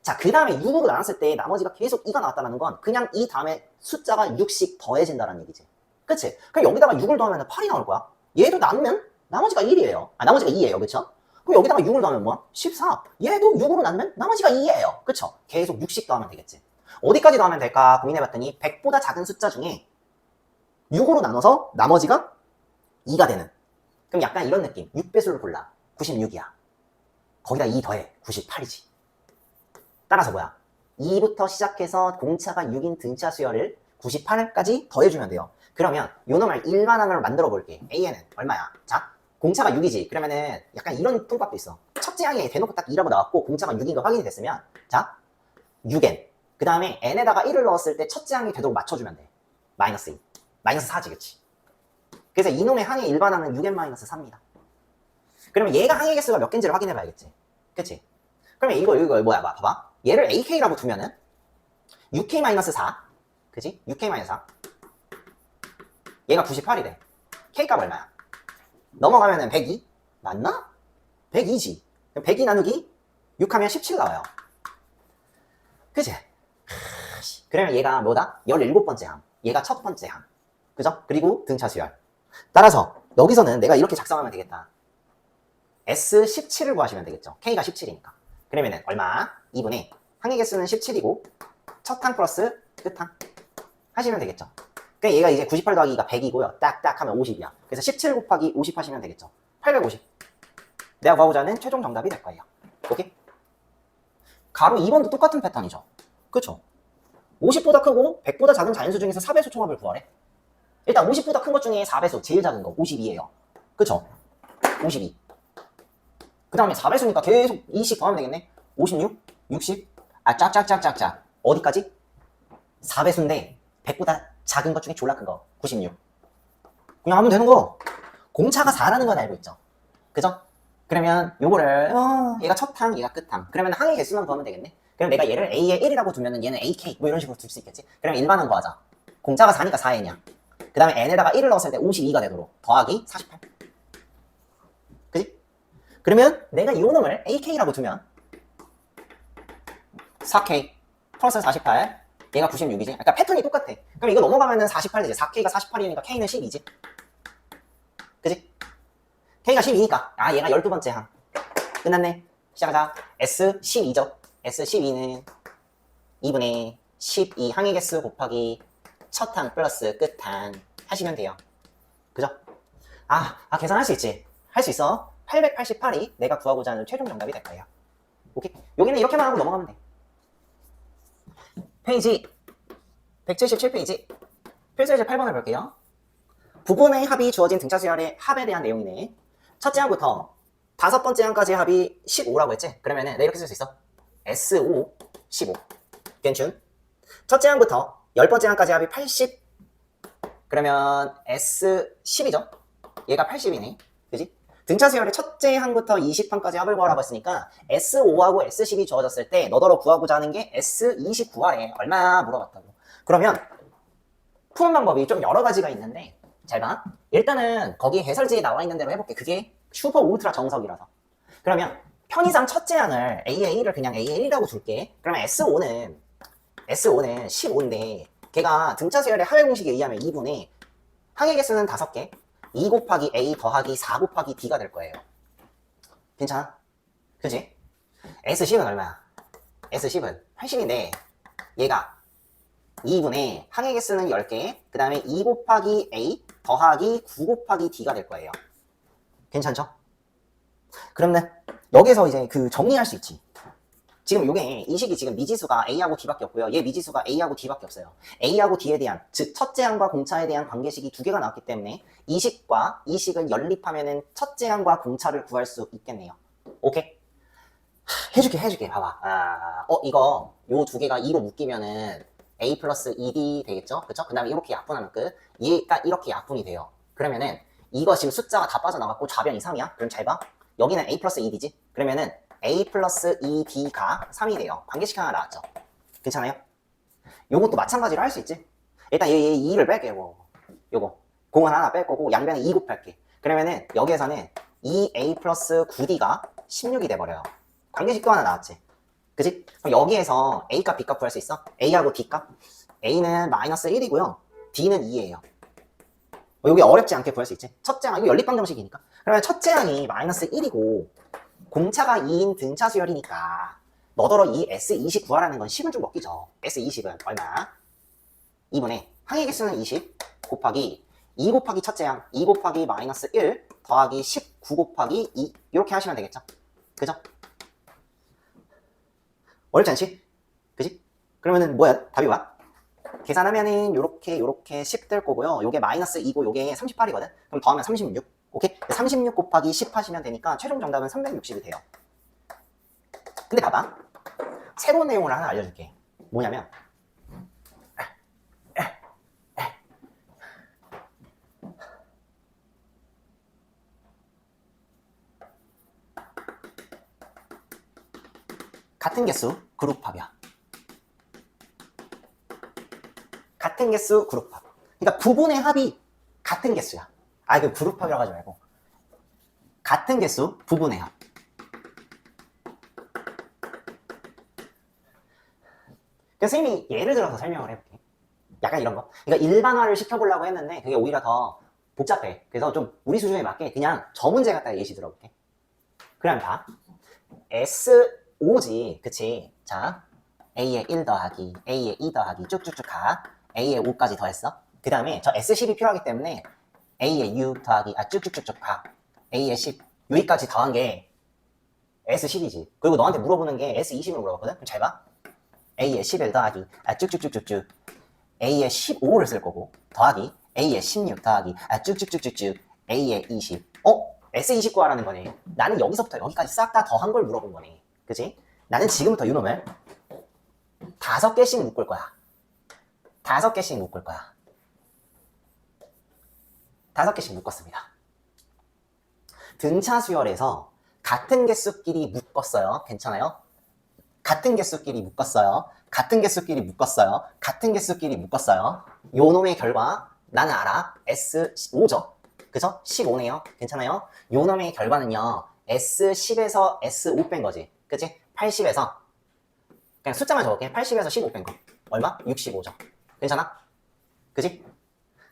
자, 그 다음에 6으로 나눴을 때 나머지가 계속 2가 나왔다는 건 그냥 이 다음에 숫자가 6씩 더해진다는 얘기지. 그치? 그럼 여기다가 6을 더하면 8이 나올 거야. 얘도 나누면 나머지가 1이에요. 나머지가 2예요. 그쵸? 그럼 여기다가 6을 더하면 뭐야? 14. 얘도 6으로 나누면 나머지가 2예요. 그쵸? 계속 6씩 더하면 되겠지. 어디까지 더하면 될까 고민해봤더니 100보다 작은 숫자 중에 6으로 나눠서 나머지가 2가 되는. 그럼 약간 이런 느낌. 6배수를 골라. 96이야. 거기다 2 더해. 98이지. 따라서 뭐야? 2부터 시작해서 공차가 6인 등차 수열을 98까지 더해주면 돼요. 그러면 요놈을 일반항으로 만들어 볼게. AN은 얼마야? 자, 공차가 6이지. 그러면은 약간 이런 통밥도 있어. 첫째 항에 대놓고 딱 2라고 나왔고 공차가 6인 거 확인이 됐으면 자, 6n. 그 다음에 n에다가 1을 넣었을 때 첫째 항이 되도록 맞춰주면 돼. 마이너스 2. 마이너스 4지, 그치? 그래서 이놈의 항의 일반항은 6n-4입니다. 그러면 얘가 항의 개수가 몇 개인지를 확인해 봐야겠지. 그치? 그러면 이거 뭐야? 봐봐. 얘를 ak라고 두면은 6k-4 그지? 6k-4 얘가 98이래. k값 얼마야? 넘어가면은 102? 맞나? 102지. 102 나누기 6하면 17 나와요. 그치? 그러면 얘가 뭐다? 17번째 항. 얘가 첫 번째 항. 그죠? 그리고 등차 수열. 따라서 여기서는 내가 이렇게 작성하면 되겠다. S17을 구하시면 되겠죠. K가 17이니까. 그러면은 얼마? 2분의 항의 개수는 17이고 첫 항 플러스 끝 항 하시면 되겠죠. 그러니까 얘가 이제 98 더하기 2가 100이고요. 딱딱 하면 50이야. 그래서 17 곱하기 50 하시면 되겠죠. 850. 내가 구하고자 하는 최종 정답이 될 거예요. 오케이? 가로 2번도 똑같은 패턴이죠. 그쵸? 50보다 크고 100보다 작은 자연수 중에서 4배수 총합을 구하래. 일단 50보다 큰 것 중에 4배수 제일 작은 거 52예요. 그쵸? 52. 그 다음에 4배수니까 계속 2씩 더하면 되겠네. 56, 60, 짝짝짝짝짝. 어디까지? 4배수인데 100보다 작은 것 중에 졸라 큰 거 96. 그냥 하면 되는 거. 공차가 4라는 건 알고 있죠. 그죠? 그러면 요거를 얘가 첫 항, 얘가 끝 항. 그러면 항의 개수만 구하면 되겠네. 그럼 내가 얘를 A에 1이라고 두면은 얘는 AK 뭐 이런 식으로 둘 수 있겠지. 그러면 일반항 구하자. 공차가 4니까 4n이야. 그 다음에 n에다가 1을 넣었을 때 52가 되도록 더하기 48. 그지? 그러면 내가 이 놈을 AK라고 두면 4K 플러스 48 얘가 96이지. 그러니까 패턴이 똑같아. 그럼 이거 넘어가면은 48 되지. 4K가 48이니까 K는 12지. 그지? K가 12니까 얘가 12번째 항. 끝났네. 시작하자. S12죠. S12는 2분의 12 항의 개수 곱하기 첫 항 플러스 끝 항 하시면 돼요. 그죠? 계산할 수 있지. 할 수 있어. 888이 내가 구하고자 하는 최종 정답이 될 거예요. 오케이? 여기는 이렇게만 하고 넘어가면 돼. 페이지 177페이지 필수예제 8번을 볼게요. 부분의 합이 주어진 등차 수열의 합에 대한 내용이네. 첫째 항부터 다섯 번째 항까지의 합이 15라고 했지? 그러면은 내가 이렇게 쓸 수 있어. SO 15 괜춘. 첫째 항부터 10번째 항까지 합이 80 그러면 S10이죠. 얘가 80이네. 그지? 등차 수열의 첫째 항부터 20항까지 합을 구하라고 했으니까 S5하고 S10이 주어졌을 때 너더러 구하고자 하는 게 S20 구하래. 얼마야 물어봤다고. 그러면 푸는 방법이 좀 여러 가지가 있는데 잘 봐. 일단은 거기 해설지에 나와 있는 대로 해볼게. 그게 슈퍼 울트라 정석이라서. 그러면 편의상 첫째 항을 AA를 그냥 AA라고 둘게. 그러면 S5는 15인데 걔가 등차 수열의 하회 공식에 의하면 2분의 항의 개수는 5개 2 곱하기 A 더하기 4 곱하기 D가 될 거예요. 괜찮아? 그지? S10은 얼마야? S10은 80인데 얘가 2분의 항의 개수는 10개, 그 다음에 2 곱하기 A 더하기 9 곱하기 D가 될 거예요. 괜찮죠? 그러면 여기서 이제 그 정리할 수 있지. 지금 요게 이 식이 지금 미지수가 A하고 D밖에 없고요. 얘 미지수가 A하고 D밖에 없어요. A하고 D에 대한, 즉 첫째 항과 공차에 대한 관계식이 두 개가 나왔기 때문에 이 식과 이 식을 연립하면은 첫째 항과 공차를 구할 수 있겠네요. 오케이? 해줄게. 봐봐. 이거 요 두 개가 2로 묶이면은 A 플러스 2D 되겠죠? 그쵸? 그 다음에 이렇게 약분하면 끝. 얘가 이렇게 약분이 돼요. 그러면은 이거 지금 숫자가 다 빠져나갔고 좌변 이상이야? 그럼 잘 봐. 여기는 A 플러스 2D지? 그러면은 A 플러스 2D가 3이 돼요. 관계식 하나 나왔죠? 괜찮아요? 요것도 마찬가지로 할 수 있지? 일단 얘 2를 뺄게요. 요거. 공은 하나 뺄 거고 양변에 2 곱할게. 그러면은 여기에서는 2A 플러스 9D가 16이 돼버려요. 관계식도 하나 나왔지? 그치? 그럼 여기에서 A값, B값 구할 수 있어? A하고 D값? A는 마이너스 1이고요. D는 2예요. 여기 어렵지 않게 구할 수 있지? 첫째 항, 이거 연립방정식이니까. 그러면 첫째 항이 마이너스 1이고 공차가 2인 등차 수열이니까 너더러 이 S20 구하라는 건 10을 좀 먹기죠. S20은 얼마? 2분의 항의 개수는 20 곱하기 2 곱하기 첫째 항 2 곱하기 마이너스 1 더하기 19 곱하기 2 이렇게 하시면 되겠죠? 그죠? 어렵지 않지? 그지? 그러면은 뭐야? 답이 뭐야? 계산하면은 요렇게 10 될 거고요. 요게 마이너스 2고 요게 38이거든? 그럼 더하면 36. 오케이? 36 곱하기 10 하시면 되니까 최종 정답은 360이 돼요. 근데 봐봐. 새로운 내용을 하나 알려줄게. 뭐냐면 같은 개수 그룹합이야. 같은 개수 그룹합. 그러니까 부분의 합이 같은 개수야. 그 그룹합이라고 하지 말고 같은 개수 부분의 합. 그래서 선생님이 예를 들어서 설명을 해볼게. 약간 이런 거. 그러니까 일반화를 시켜보려고 했는데 그게 오히려 더 복잡해. 그래서 좀 우리 수준에 맞게 그냥 저 문제 갖다 예시 들어볼게. 그냥 봐. S5지. 그치? 자, A에 1 더하기, A에 2 더하기 쭉쭉쭉 가. A에 5까지 더했어. 그 다음에 저 S10이 필요하기 때문에 A에 6 더하기, 쭉쭉쭉쭉 가. A에 10. 여기까지 더한 게 S10이지. 그리고 너한테 물어보는 게 S20을 물어봤거든? 그럼 잘 봐. A에 11 더하기, 쭉쭉쭉쭉쭉. A에 15를 쓸 거고, 더하기, A에 16 더하기, 쭉쭉쭉쭉쭉. A에 20. S20 구하라는 거네. 나는 여기서부터 여기까지 싹 다 더한 걸 물어본 거네. 그치? 나는 지금부터 이놈을 5개씩 묶을 거야. 5개씩 묶을 거야. 5개씩 묶었습니다. 등차 수열에서 같은 개수끼리 묶었어요. 괜찮아요? 같은 개수끼리 묶었어요. 같은 개수끼리 묶었어요. 같은 개수끼리 묶었어요. 요 놈의 결과 나는 알아. S5죠. 그죠? 15네요. 괜찮아요? 요 놈의 결과는요. S10에서 S5 뺀 거지. 그치? 80에서 그냥 숫자만 적을게. 80에서 15 뺀 거. 얼마? 65죠. 괜찮아? 그지?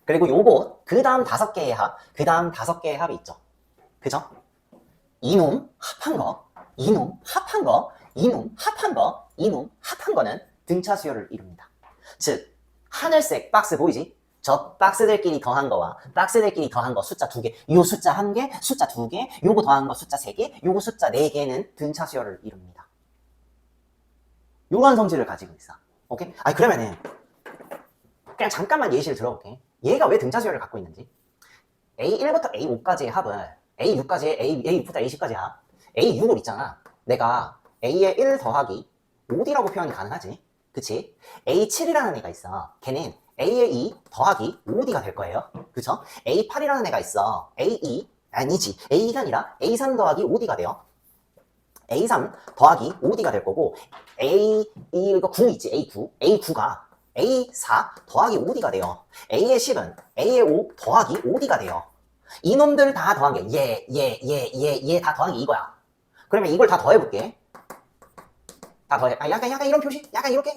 그리고 요거 그 다음 5개의 합, 그 다음 5개의 합이 있죠. 그죠? 이놈 합한 거, 이놈 합한 거, 이놈 합한 거, 이놈 합한 거는 등차 수열을 이룹니다. 즉 하늘색 박스 보이지? 저 박스들끼리 더한 거와 박스들끼리 더한 거 숫자 2개, 요 숫자 1개, 숫자 2개, 요거 더한 거 숫자 3개, 요거 숫자 4개는 등차 수열을 이룹니다. 요런 성질을 가지고 있어. 오케이? 그러면은 그냥 잠깐만 예시를 들어볼게. 얘가 왜 등차 수열을 갖고 있는지. A1부터 A5까지의 합을 A6까지의 A6부터 A10까지의 합, A6을 있잖아. 내가 A의 1 더하기 5D라고 표현이 가능하지. 그치? A7이라는 애가 있어. 걔는 A의 2 더하기 5D가 될 거예요. 그쵸? A8이라는 애가 있어. A2 아니지. A2가 아니라 A3 더하기 5D가 돼요. A3 더하기 5D가 될 거고, 이거 9 있지. A9가 A4 더하기 5D가 돼요. A의 10은 A의 5 더하기 5D가 돼요. 이놈들 다 더한 게 얘 다 더한 게 이거야. 그러면 이걸 다 더해볼게. 다 더해. 약간 이런 표시? 약간 이렇게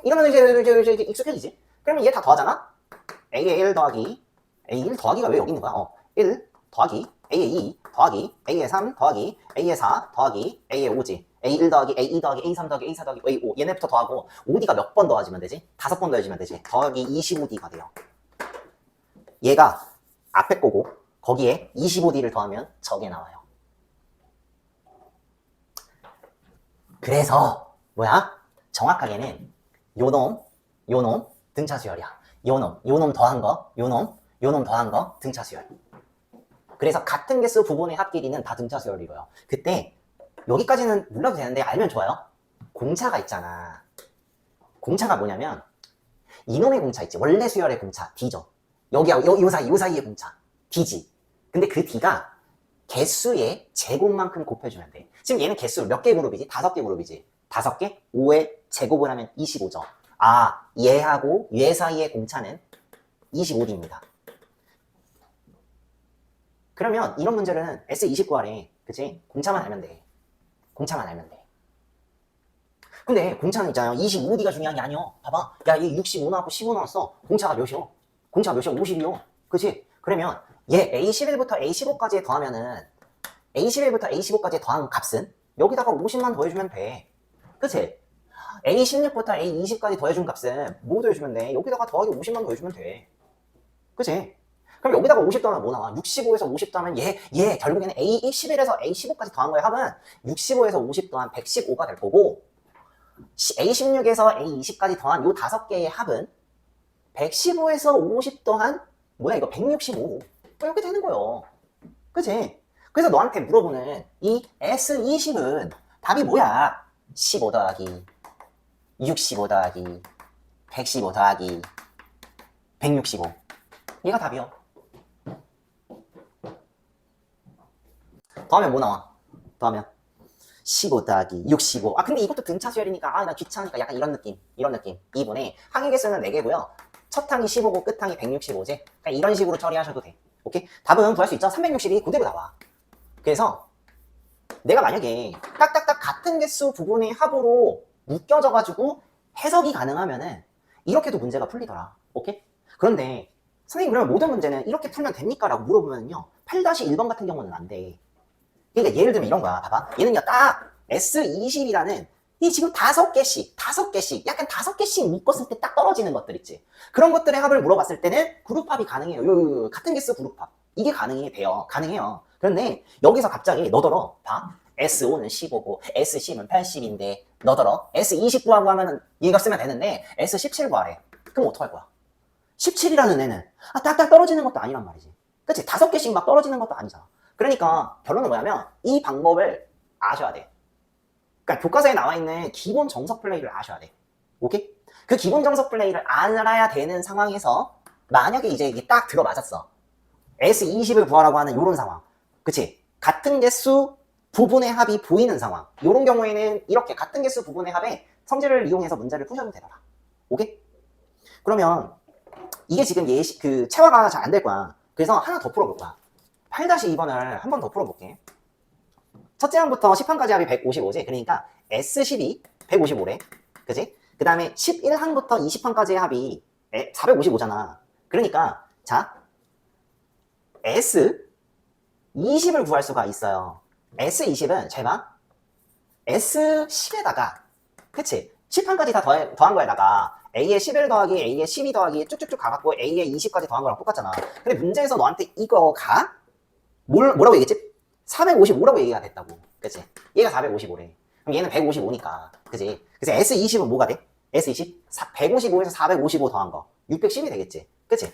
이러면 이제 익숙해지지. 그러면 얘 다 더하잖아. A의 1 더하기 A1 더하기가 왜 여기 있는 거야? 1 더하기 A의 2 더하기 A의 3 더하기 A의 4 더하기 A의 5지. A1 더하기 A2 더하기 A3 더하기 A4 더하기 A5 얘네부터 더하고 5D가 몇 번 더해지면 되지? 5번 더해지면 되지. 더하기 25D가 돼요. 얘가 앞에 거고 거기에 25D를 더하면 저게 나와요. 그래서 뭐야? 정확하게는 요놈 등차 수열이야. 요놈 더한 거, 요놈 더한 거 등차 수열. 그래서 같은 개수 부분의 합끼리는 다 등차 수열을 이뤄요. 그때 여기까지는 몰라도 되는데 알면 좋아요. 공차가 있잖아. 공차가 뭐냐면 이놈의 공차 있지. 원래 수열의 공차 D죠. 요 사이의 공차 D지. 근데 그 D가 개수의 제곱만큼 곱해주면 돼. 지금 얘는 개수 몇 개 그룹이지? 5개 그룹이지. 5개? 5의 제곱을 하면 25죠. 아, 얘하고 얘 사이의 공차는 25D입니다. 그러면 이런 문제는 S20 구하래. 그치? 공차만 알면 돼. 공차만 알면 돼. 근데 공차는 있잖아요. 25D가 중요한 게 아니요. 봐봐. 야, 얘 65 나왔고 15 나왔어. 공차가 몇이요? 공차가 몇이요? 50이요. 그치? 그러면 얘 A11부터 A15까지 더하면은 A11부터 A15까지 더한 값은 여기다가 50만 더해주면 돼. 그치? A16부터 A20까지 더해준 값은 뭐 더해주면 돼? 여기다가 더하기 50만 더해주면 돼. 그치? 그럼 여기다가 50 더하면 뭐 나와? 65에서 50 더하면 얘 결국에는 A11에서 A15까지 더한 거의 합은 65에서 50 더한 115가 될 거고 A16에서 A20까지 더한 요 5개의 합은 115에서 50 더한 뭐야 이거 165 이렇게 되는 거예요. 그치? 그래서 너한테 물어보는 이 S20은 답이 뭐야? 15 더하기 65 더하기 115 더하기 165 얘가 답이요. 더하면 뭐 나와? 더하면 15 더하기 65. 아 근데 이것도 등차 수열이니까 아 나 귀찮으니까 약간 이런 느낌 2분의 항의 개수는 4개고요 첫 항이 15고 끝 항이 165지. 그러니까 이런 식으로 처리하셔도 돼. 오케이? 답은 구할 수 있죠? 360이 그대로 나와. 그래서 내가 만약에 딱딱딱 같은 개수 부분의 합으로 묶여져가지고 해석이 가능하면은 이렇게도 문제가 풀리더라. 오케이? 그런데 선생님 그러면 모든 문제는 이렇게 풀면 됩니까? 라고 물어보면요 8-1번 같은 경우는 안 돼. 그러니까 예를 들면 이런 거야. 봐봐. 얘는요 딱 S20이라는 이 지금 5개씩 약간 5개씩 묶었을 때 딱 떨어지는 것들 있지. 그런 것들의 합을 물어봤을 때는 그룹합이 가능해요. 같은 개수 그룹합. 이게 가능해요. 그런데 여기서 갑자기 너더러 봐. S5는 15고 S10은 80인데 너더러 S20 구하고 하면은 얘가 쓰면 되는데 S17 구하래. 그럼 어떡할 거야? 17이라는 애는 딱딱 떨어지는 것도 아니란 말이지. 그치? 5개씩 막 떨어지는 것도 아니잖아. 그러니까 결론은 뭐냐면 이 방법을 아셔야 돼. 그러니까 교과서에 나와 있는 기본 정석 플레이를 아셔야 돼. 오케이? 그 기본 정석 플레이를 알아야 되는 상황에서 만약에 이제 이게 딱 들어맞았어. S20을 구하라고 하는 이런 상황. 그치? 같은 개수 부분의 합이 보이는 상황. 이런 경우에는 이렇게 같은 개수 부분의 합의 성질을 이용해서 문제를 푸셔도 되더라. 오케이? 그러면 이게 지금 그 체화가 잘 안 될 거야. 그래서 하나 더 풀어볼 거야. 8-2번을 한 번 더 풀어볼게. 첫째 항부터 10항까지 합이 155지? 그러니까 S12 155래. 그지? 그 다음에 11항부터 20항까지의 합이 455잖아. 그러니까 자 S20을 구할 수가 있어요. S20은 잘 봐. S10에다가 그치? 10항까지 다 더한 거에다가 A의 11 더하기 A의 12 더하기 쭉쭉쭉 가갖고 A의 20까지 더한 거랑 똑같잖아. 근데 문제에서 너한테 이거가 뭐라고 얘기했지? 455라고 얘기가 됐다고. 그치? 얘가 455래. 그럼 얘는 155니까. 그치? 그래서 S20은 뭐가 돼? S20? 155에서 455 더한 거. 610이 되겠지. 그치?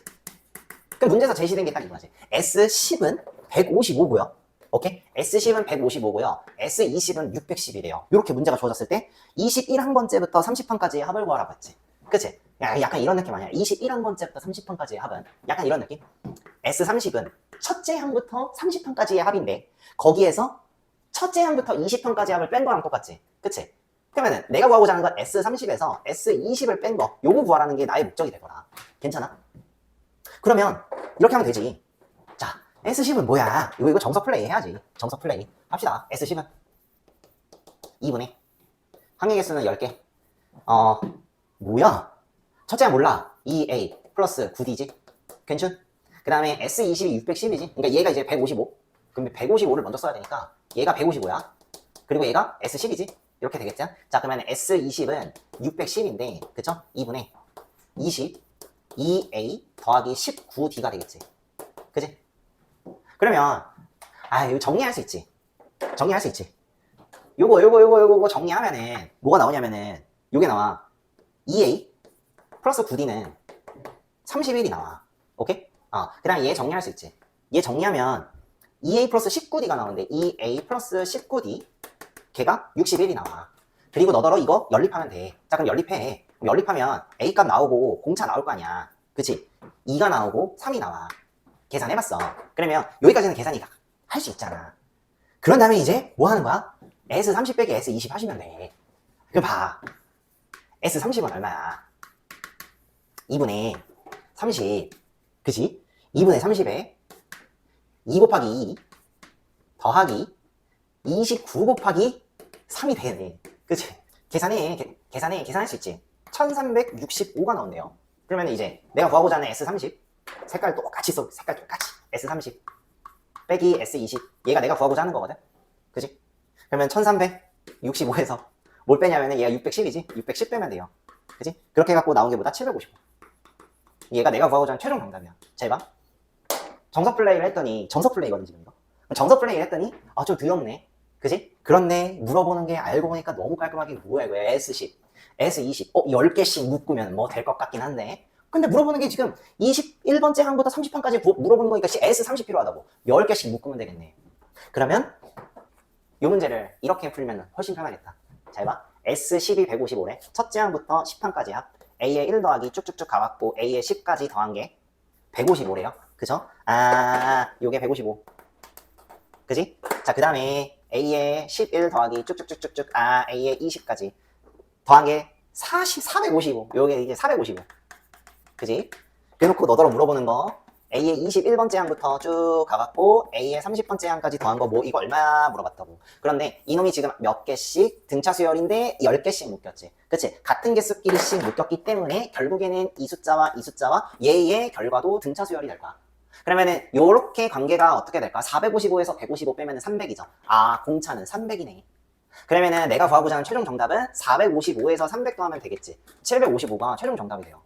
그럼 문제에서 제시된 게 딱 이거지. S10은 155고요. 오케이? S10은 155고요. S20은 610이래요. 이렇게 문제가 주어졌을 때 21항번째부터 30항까지의 합을 구하라고 했지. 그치? 약간 이런 느낌 아니야? 21항번째부터 30항까지의 합은 약간 이런 느낌? S30은 첫째 항부터 30항까지의 합인데 거기에서 첫째 항부터 20항까지 합을 뺀 거랑 똑같지. 그치? 그러면은 내가 구하고자 하는 건 S30에서 S20을 뺀 거 요거 구하라는 게 나의 목적이 되거라. 괜찮아? 그러면 이렇게 하면 되지. 자, S10은 뭐야? 이거 정석 플레이 해야지. 정석 플레이 합시다. S10은 2분의 항의 개수는 10개. 뭐야? 첫째 항 몰라. 2A 플러스 9D지. 괜찮? 그 다음에 S20이 610이지. 그러니까 얘가 이제 155. 그럼 155를 먼저 써야 되니까 얘가 155야. 그리고 얘가 S10이지? 이렇게 되겠죠? 자, 그러면 S20은 610인데, 그쵸? 2분의 20, 2A 더하기 19D가 되겠지. 그지? 그러면, 이거 정리할 수 있지. 정리할 수 있지. 요거 정리하면은, 뭐가 나오냐면은, 요게 나와. 2A 플러스 9D는 31이 나와. 오케이? 그 다음 얘 정리할 수 있지. 얘 정리하면, 2A 플러스 19D가 나오는데, 2A 플러스 19D, 걔가 61이 나와. 그리고 너더러 이거 연립하면 돼. 자, 그럼 연립해. 연립하면 A 값 나오고 공차 나올 거 아니야. 그치? 2가 나오고 3이 나와. 계산해봤어. 그러면 여기까지는 계산이 할 수 있잖아. 그런 다음에 이제 뭐 하는 거야? S30 빼기 S20 하시면 돼. 그럼 봐. S30은 얼마야? 2분의 30. 그치? 2분의 30에 2 곱하기 2 더하기 29 곱하기 3이 되네. 그치? 계산할 수 있지. 1365가 나온대요. 그러면 이제 내가 구하고자 하는 S30 색깔 똑같이 써. 색깔 똑같이 S30 빼기 S20 얘가 내가 구하고자 하는 거거든. 그치? 그러면 1365에서 뭘 빼냐면 얘가 610이지? 610 빼면 돼요. 그치? 그렇게 해갖고 나온 게 뭐다? 755. 얘가 내가 구하고자 하는 최종 정답이야. 잘 봐. 정석 플레이를 했더니 정석 플레이거든 지금 이거. 정석 플레이를 했더니 좀 더럽네. 그지? 그런데 물어보는 게 알고 보니까 너무 깔끔하게 뭐야 이거 S10, S20 10개씩 묶으면 뭐 될 것 같긴 한데 근데 물어보는 게 지금 21번째 항부터 30항까지 물어보는 거니까 S30 필요하다고 10개씩 묶으면 되겠네. 그러면 이 문제를 이렇게 풀면 훨씬 편하겠다. 잘 봐. S12 155래. 첫째 항부터 10항까지야. A에 1 더하기 쭉쭉쭉 가봤고 A에 10까지 더한 게 155래요. 그죠? 요게 155. 그지? 자, 그 다음에 A에 11 더하기 쭉쭉쭉쭉쭉 A에 20까지 더한 게 455. 요게 이제 455. 그지? 그래놓고 너더러 물어보는 거 A의 21번째 항부터 쭉 가봤고 A의 30번째 항까지 더한 거 뭐 이거 얼마 물어봤다고. 그런데 이놈이 지금 몇 개씩 등차 수열인데 10개씩 묶였지. 그치? 같은 개수끼리씩 묶였기 때문에 결국에는 이 숫자와 이 숫자와 얘의 결과도 등차 수열이 될 거야. 그러면은 요렇게 관계가 어떻게 될까? 455에서 155 빼면은 300이죠. 공차는 300이네. 그러면은 내가 구하고자 하는 최종 정답은 455에서 300 더하면 되겠지. 755가 최종 정답이 돼요.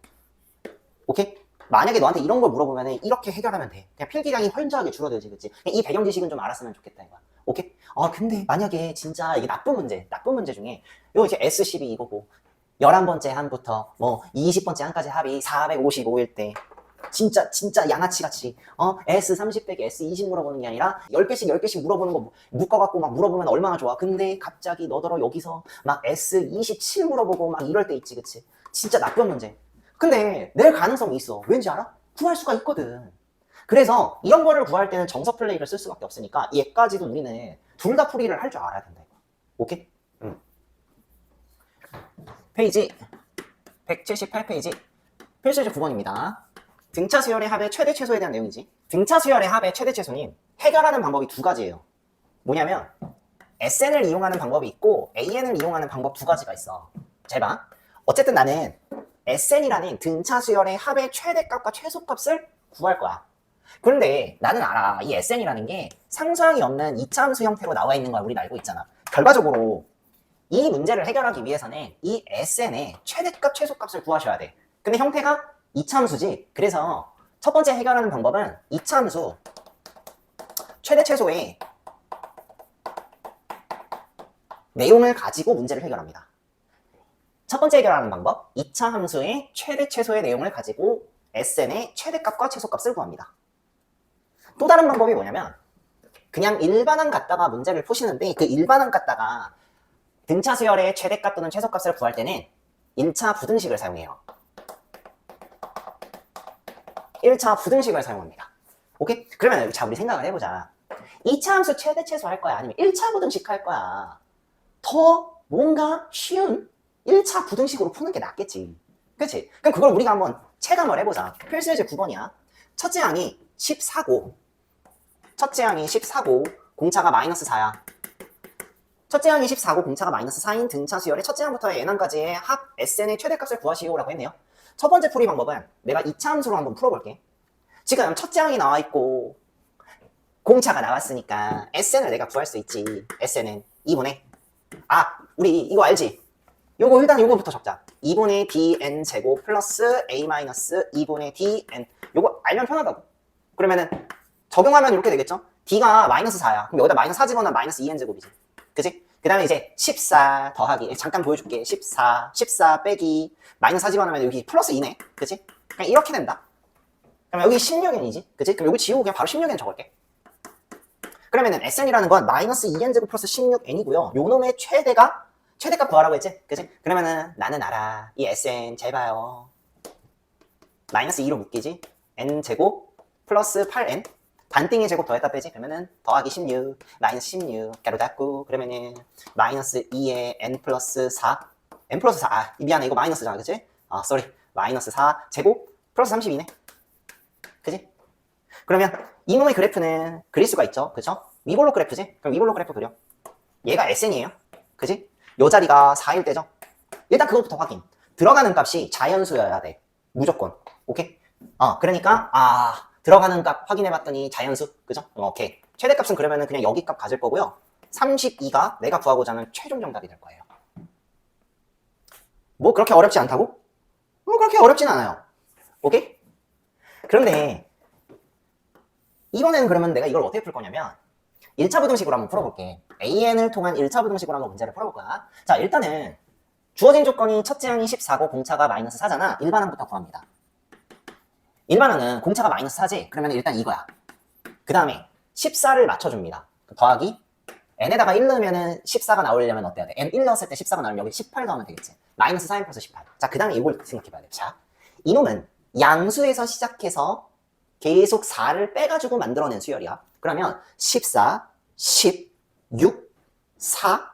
오케이? 만약에 너한테 이런 걸 물어보면은 이렇게 해결하면 돼. 그냥 필기량이 현저하게 줄어들지, 그치? 이 배경 지식은 좀 알았으면 좋겠다, 이거야. 오케이? 근데 만약에 진짜 이게 나쁜 문제 중에 요 이제 S12 이거고 11번째 한부터 뭐 20번째 한까지 합이 455일 때 진짜 양아치같이 S30 빼기 S20 물어보는 게 아니라 10개씩 물어보는 거 묶어갖고 막 물어보면 얼마나 좋아. 근데 갑자기 너더러 여기서 막 S27 물어보고 막 이럴 때 있지, 그치? 진짜 나쁜 문제. 근데 낼 가능성이 있어. 왠지 알아? 구할 수가 있거든. 그래서 이런 거를 구할 때는 정석 플레이를 쓸 수밖에 없으니까 얘까지도 우리는 둘 다 풀이를 할 줄 알아야 된다. 오케이? 페이지 178페이지 필수제 9번입니다. 등차 수열의 합의 최대 최소에 대한 내용이지. 등차 수열의 합의 최대 최소는 해결하는 방법이 두 가지예요. 뭐냐면 SN을 이용하는 방법이 있고 AN을 이용하는 방법 두 가지가 있어. 잘 봐. 어쨌든 나는 SN이라는 등차 수열의 합의 최대값과 최소값을 구할 거야. 그런데 나는 알아. 이 SN이라는 게 상수항이 없는 2차 함수 형태로 나와 있는 걸 우리는 알고 있잖아. 결과적으로 이 문제를 해결하기 위해서는 이 SN의 최대값, 최소값을 구하셔야 돼. 근데 형태가 2차 함수지. 그래서 첫 번째 해결하는 방법은 2차 함수 최대, 최소의 내용을 가지고 문제를 해결합니다. 첫 번째 해결하는 방법, 2차 함수의 최대, 최소의 내용을 가지고 SN의 최대값과 최소값을 구합니다. 또 다른 방법이 뭐냐면 그냥 일반항 갖다가 문제를 푸시는데 그 일반항 갖다가 등차 수열의 최대값 또는 최소값을 구할 때는 1차 부등식을 사용해요. 1차 부등식을 사용합니다. 오케이? 그러면 자, 우리 생각을 해보자. 2차 함수 최대 최소 할 거야? 아니면 1차 부등식 할 거야? 더 뭔가 쉬운 1차 부등식으로 푸는 게 낫겠지. 그치? 그럼 그걸 우리가 한번 체감을 해보자. 필수예제 9번이야. 첫째 항이 14고 첫째 항이 14고 공차가 마이너스 4야. 첫째 항이 14고 공차가 마이너스 4인 등차 수열의 첫째 항부터 n항까지의 합 SN의 최대값을 구하시오라고 했네요. 첫 번째 풀이 방법은 내가 2차 함수로 한번 풀어볼게. 지금 첫째 항이 나와 있고 공차가 나왔으니까 SN을 내가 구할 수 있지. SN은 2분의 우리 이거 알지? 요거 일단 요거부터 적자. 2분의 dn 제곱 플러스 a 마이너스 2분의 dn. 요거 알면 편하다고. 그러면은 적용하면 이렇게 되겠죠? d가 마이너스 4야. 그럼 여기다 마이너스 4 집어넣으면 마이너스 2n 제곱이지. 그치? 그 다음에 이제 14 더하기, 잠깐 보여줄게. 14 빼기 마이너스 4 집어넣으면 여기 플러스 2네. 그치? 그냥 이렇게 된다. 그럼 여기 16n이지. 그치? 그럼 여기 지우고 그냥 바로 16n 적을게. 그러면은 SN이라는 건 마이너스 2n 제곱 플러스 16n이고요. 요 놈의 최대값 구하라고 했지? 그치? 그러면은 나는 알아. 이 SN 잘 봐요. 마이너스 2로 묶이지? n 제곱 플러스 8n 반띵의 제곱 더했다 빼지? 그러면은 더하기 16 마이너스 16 가로 닫고 그러면은 마이너스 2에 n 플러스 4 n 플러스 4 미안해 이거 마이너스잖아 그치? 쏘리 마이너스 4 제곱 플러스 32네 그치? 그러면 이놈의 그래프는 그릴 수가 있죠 그쵸? 위볼록 그래프지? 그럼 위볼록 그래프 그려 얘가 SN이에요 그치? 요 자리가 4일 때죠? 일단 그것부터 확인 들어가는 값이 자연수여야 돼 무조건 오케이? 그러니까 들어가는 값 확인해봤더니 자연수 그죠? 오케이 최대값은 그러면은 그냥 여기 값 가질 거고요 32가 내가 구하고자 하는 최종 정답이 될 거예요 뭐 그렇게 어렵지 않다고? 뭐 그렇게 어렵진 않아요 오케이? 그런데 이번에는 그러면 내가 이걸 어떻게 풀 거냐면 1차 부등식으로 한번 풀어볼게 AN을 통한 1차 부등식으로 한번 문제를 풀어볼 거야 자 일단은 주어진 조건이 첫째 항이 14고 공차가 마이너스 4잖아 일반항부터 구합니다 일반항은 공차가 마이너스 4지? 그러면 일단 이거야 그 다음에 14를 맞춰줍니다 더하기 n에다가 1 넣으면 14가 나오려면 어때야 돼? n 1 넣었을 때 14가 나오면 여기 18 넣으면 되겠지 마이너스 4n 플러스 18 자 그 다음에 이걸 생각해봐야 돼 자 이놈은 양수에서 시작해서 계속 4를 빼가지고 만들어낸 수열이야 그러면 14, 10, 6, 4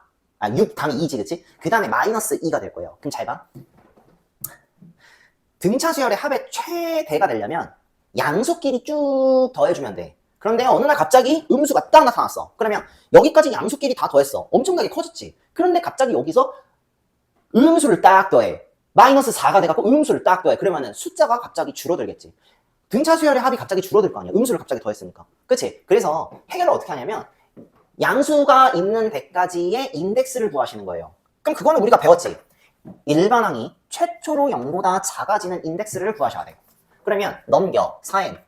6 다음에 2지 그치? 그 다음에 마이너스 2가 될 거예요 그럼 잘봐 등차 수열의 합의 최대가 되려면 양수끼리 쭉 더해주면 돼 그런데 어느 날 갑자기 음수가 딱 나타났어 그러면 여기까지 양수끼리 다 더했어 엄청나게 커졌지 그런데 갑자기 여기서 음수를 딱 더해 마이너스 4가 돼갖고 음수를 딱 더해 그러면은 숫자가 갑자기 줄어들겠지 등차 수열의 합이 갑자기 줄어들 거 아니야 음수를 갑자기 더했으니까 그치? 그래서 해결을 어떻게 하냐면 양수가 있는 데까지의 인덱스를 구하시는 거예요 그럼 그거는 우리가 배웠지 일반항이 최초로 0보다 작아지는 인덱스를 구하셔야 돼요 그러면 넘겨 4n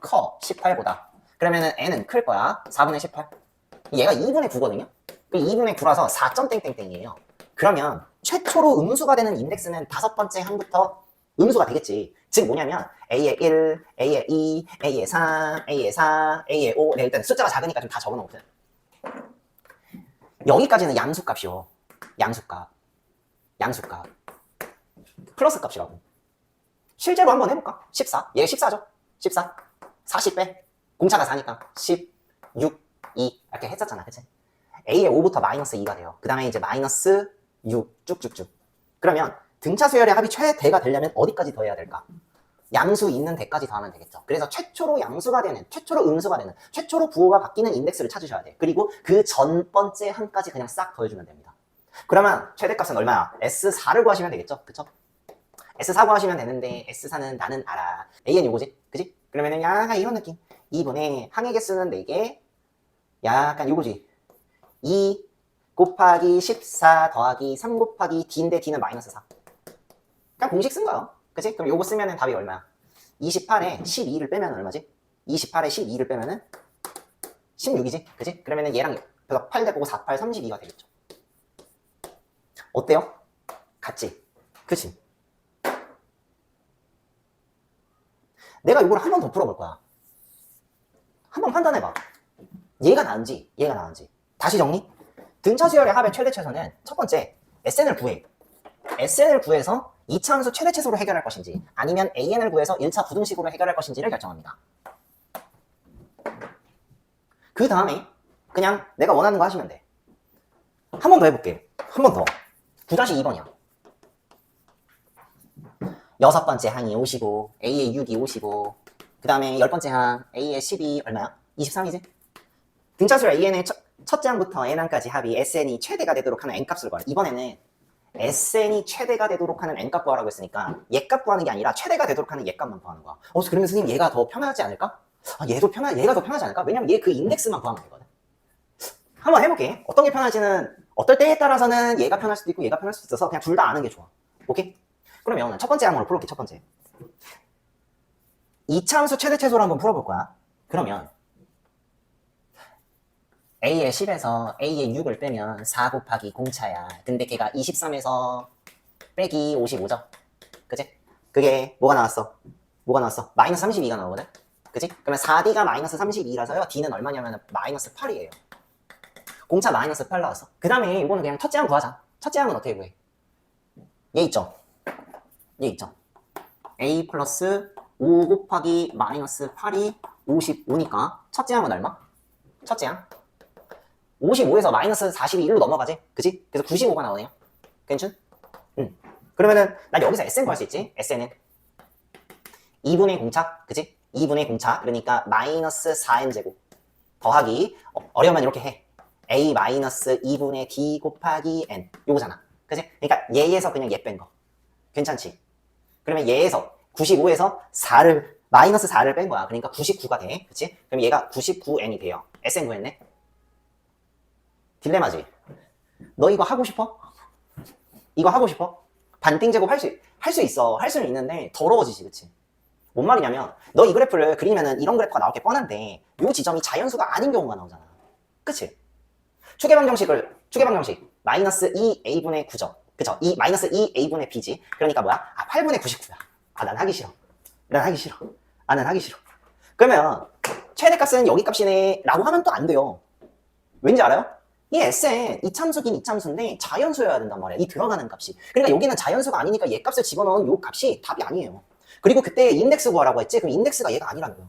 커 18보다 그러면은 n은 클 거야 4분의 18 얘가 2분의 9거든요 2분의 9라서 4.땡땡땡이에요 그러면 최초로 음수가 되는 인덱스는 다섯 번째 항부터 음수가 되겠지 즉 뭐냐면 A의 1, A의 2, A의 3, A의 4, A의 5 네, 일단 숫자가 작으니까 좀 다 적어놓거든 여기까지는 양수값이요 양수값 플러스 값이라고 실제로 한번 해볼까? 14 얘가 14죠 14 40 빼 공차가 4니까 10 6 2 이렇게 했었잖아 그치? A의 5부터 마이너스 2가 돼요 그 다음에 이제 마이너스 6 쭉쭉쭉 그러면 등차 수열의 합이 최대가 되려면 어디까지 더해야 될까? 양수 있는 데까지 더하면 되겠죠 그래서 최초로 양수가 되는 최초로 음수가 되는 최초로 부호가 바뀌는 인덱스를 찾으셔야 돼 그리고 그 전 번째 항까지 그냥 싹 더해주면 됩니다 그러면 최대값은 얼마야? S4를 구하시면 되겠죠 그쵸? S4 구하시면 되는데 S4는 나는 알아 AN 요거지 그치? 그러면은 약간 이런 느낌 2분의 항의 개수는 4개 약간 요거지 2 곱하기 14 더하기 3 곱하기 D인데 D는 마이너스 4 그냥 공식 쓴 거야 그치? 그럼 요거 쓰면은 답이 얼마야? 28에 12를 빼면 얼마지? 28에 12를 빼면은 16이지 그치? 그러면은 얘랑 8 대보고 4, 8, 32가 되겠죠 어때요? 같지? 그치? 내가 이걸 한 번 더 풀어볼 거야 한번 판단해봐 얘가 나은지 얘가 나은지 다시 정리 등차 수열의 합의 최대 최소는 첫 번째 SN을 구해 SN을 구해서 2차 함수 최대 최소로 해결할 것인지 아니면 AN을 구해서 1차 부등식으로 해결할 것인지를 결정합니다 그 다음에 그냥 내가 원하는 거 하시면 돼 한 번 더 해볼게 한 번 더 9-2번이야 여섯 번째 항이 55 A의 6이 55 그 다음에 10번째 항 A의 10이 얼마야? 23이지? 등차수열 AN의 첫째 항부터 N항까지 합이 SN이 최대가 되도록 하는 N값을 구하라 이번에는 SN이 최대가 되도록 하는 N값 구하라고 했으니까 얘값 구하는 게 아니라 최대가 되도록 하는 얘값만 구하는 거야 그러면 선생님 얘가 더 편하지 않을까? 얘가 더 편하지 않을까? 왜냐면 얘 그 인덱스만 구하면 되거든. 한번 해볼게. 어떤 게 편할지는 어떨 때에 따라서는 얘가 편할 수도 있고 얘가 편할 수도 있어서 그냥 둘 다 아는 게 좋아. 오케이? 그러면 첫 번째 항목으로 풀어볼게. 첫 번째. 이차함수 최대 최소를 한번 풀어볼 거야. 그러면 A의 10에서 A의 6을 빼면 4 곱하기 공차야. 근데 걔가 23에서 빼기 55죠. 그치? 그게 뭐가 나왔어? 마이너스 32가 나오거든? 그치? 그러면 4D가 마이너스 32라서요. D는 얼마냐면 마이너스 8이에요. 공차 마이너스 8 나왔어. 그 다음에 이거는 그냥 첫째 항 구하자. 첫째 항은 어떻게 구해? 얘 있죠? A 플러스 5 곱하기 마이너스 8이 55니까 첫째 항은 얼마? 첫째 항 55에서 마이너스 41로 넘어가지? 그치? 그래서 95가 나오네요. 괜찮? 응. 그러면은 난 여기서 SN 구할 수 있지? SN은 2분의 공차, 그치? 2분의 공차, 그러니까 마이너스 4n제곱 더하기 어려우면 이렇게 해. A 마이너스 2분의 D 곱하기 N 요거잖아. 그치? 그러니까 얘에서 그냥 얘 뺀 거. 괜찮지? 그러면 얘에서 95에서 4를 마이너스 4를 뺀 거야. 그러니까 99가 돼. 그치? 그럼 얘가 99N이 돼요. SN 구했네? 딜레마지? 너 이거 하고 싶어? 반띵 제곱 할 수 있어. 할 수는 있는데 더러워지지, 그치? 뭔 말이냐면 너 이 그래프를 그리면은 이런 그래프가 나올 게 뻔한데 요 지점이 자연수가 아닌 경우가 나오잖아. 그치? 추계방 정식 마이너스 2a분의 9죠. 그쵸? 이 마이너스 2a분의 b지. 그러니까 뭐야? 8분의 99야. 난 하기 싫어. 나는 하기 싫어. 그러면 최대값은 여기 값이네 라고 하면 또 안 돼요. 왠지 알아요? 이 SN 이참수긴 이참수인데 자연수여야 된단 말이야. 이 들어가는 값이. 그러니까 여기는 자연수가 아니니까 얘 값을 집어넣은 요 값이 답이 아니에요. 그리고 그때 인덱스 구하라고 했지? 그럼 인덱스가 얘가 아니라는 거야.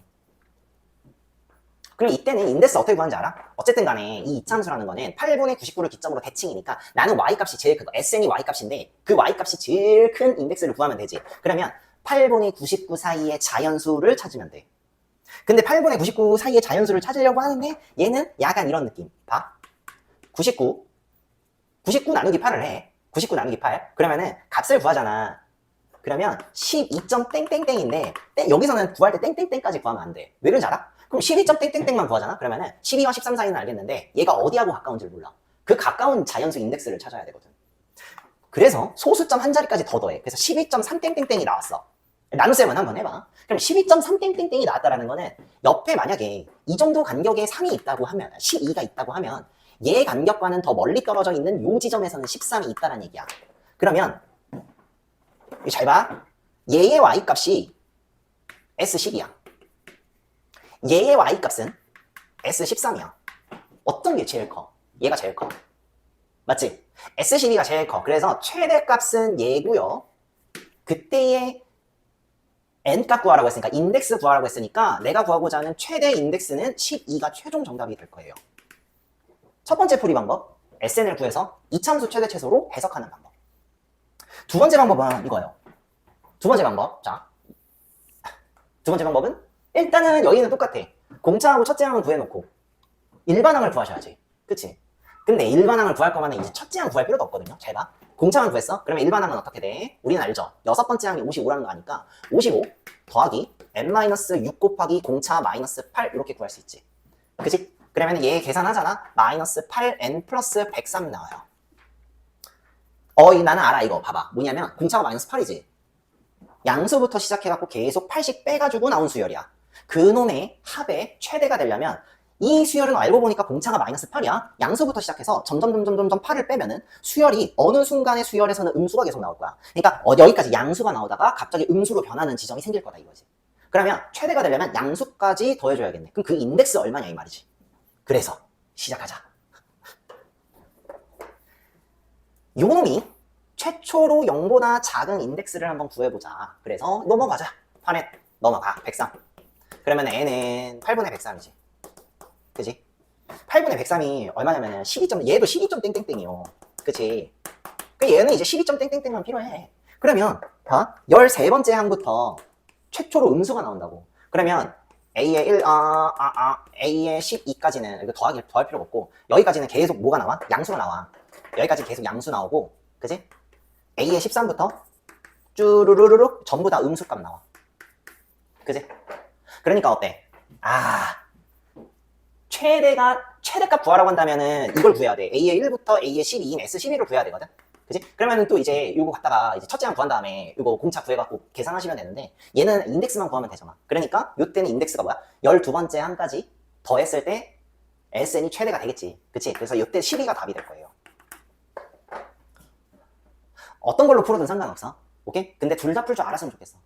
그럼 이때는 인덱스 어떻게 구하는지 알아? 어쨌든 간에 이 이참수라는 거는 8분의 99를 기점으로 대칭이니까 나는 y값이 제일 큰 거, SN이 y값인데 그 y값이 제일 큰 인덱스를 구하면 되지. 그러면 8분의 99 사이의 자연수를 찾으면 돼. 근데 8분의 99 사이의 자연수를 찾으려고 하는데 얘는 약간 이런 느낌. 봐. 99 나누기 8을 해. 99 나누기 8. 그러면은 값을 구하잖아. 그러면 12점 땡땡땡인데 여기서는 구할 때 땡땡땡까지 구하면 안 돼. 왜 그런지 알아? 그럼 12점 땡땡땡만 구하잖아. 그러면은 12와 13 사이는 알겠는데 얘가 어디하고 가까운지를 몰라. 그 가까운 자연수 인덱스를 찾아야 되거든. 그래서 소수점 한 자리까지 더 더해. 그래서 12.3 땡땡땡이 나왔어. 나눗셈은 한번 해봐. 그럼 12.3 땡땡땡이 나왔다라는 거는 옆에 만약에 이 정도 간격에 3이 있다고 하면 12가 있다고 하면 얘 간격과는 더 멀리 떨어져 있는 요 지점에서는 13이 있다는 얘기야. 그러면 잘 봐. 얘의 y값이 S10이야. 얘의 y값은 S13이야. 어떤 게 제일 커? 얘가 제일 커. 맞지? S12가 제일 커. 그래서 최대값은 얘고요. 그때의 n값 구하라고 했으니까 인덱스 구하라고 했으니까 내가 구하고자 하는 최대 인덱스는 12가 최종 정답이 될 거예요. 첫 번째 풀이 방법, SN을 구해서 이참수 최대 최소로 해석하는 방법. 두 번째 방법은 이거예요. 두 번째 방법은 일단은 여기는 똑같아. 공차하고 첫째 항은 구해놓고 일반항을 구하셔야지. 그치? 근데 일반항을 구할 거면 이제 첫째 항 구할 필요도 없거든요. 잘 봐. 공차항 구했어? 그러면 일반항은 어떻게 돼? 우리는 알죠? 여섯 번째 항이 55라는 거 아니까 55 더하기 n-6 곱하기 공차 마이너스 8 이렇게 구할 수 있지. 그치? 그러면 얘 계산하잖아. 마이너스 8n 플러스 103 나와요. 나는 알아 이거. 봐봐. 뭐냐면 공차가 마이너스 8이지. 양수부터 시작해갖고 계속 8씩 빼가지고 나온 수열이야. 그놈의 합의 최대가 되려면 이 수열은 알고 보니까 공차가 마이너스 8이야. 양수부터 시작해서 점점 8을 빼면은 수열이 어느 순간의 수열에서는 음수가 계속 나올 거야. 그러니까 여기까지 양수가 나오다가 갑자기 음수로 변하는 지점이 생길 거다 이거지. 그러면 최대가 되려면 양수까지 더해줘야겠네. 그럼 그 인덱스 얼마냐 이 말이지. 그래서 시작하자. 요놈이 최초로 0보다 작은 인덱스를 한번 구해보자. 그래서 넘어가자. 판에 넘어가. 103. 그러면 n은 8분의 103이지. 그치? 8분의 103이 얼마냐면은 12점, 얘도 12점 땡땡땡이요. 그치? 얘는 이제 12점 땡땡땡만 필요해. 그러면 봐. 13번째 항부터 최초로 음수가 나온다고. 그러면 A의 1, A의 12까지는 이거 더할 필요가 없고 여기까지는 계속 뭐가 나와? 양수가 나와. 여기까지 계속 양수 나오고 그치? A의 13부터 쭈루루루룩 전부 다 음수값 나와. 그치? 그러니까 어때? 최대값 구하라고 한다면은 이걸 구해야 돼. A의 1부터 A의 12인 S12를 구해야 되거든. 그지? 그러면은 또 이제 이거 갖다가 이제 첫째 항 구한 다음에 이거 공차 구해갖고 계산하시면 되는데 얘는 인덱스만 구하면 되잖아. 그러니까 요때는 인덱스가 뭐야? 12번째 항까지 더했을 때 SN이 최대가 되겠지. 그치? 그래서 요때 12가 답이 될 거예요. 어떤 걸로 풀어도 상관없어. 오케이? 근데 둘 다 풀 줄 알았으면 좋겠어.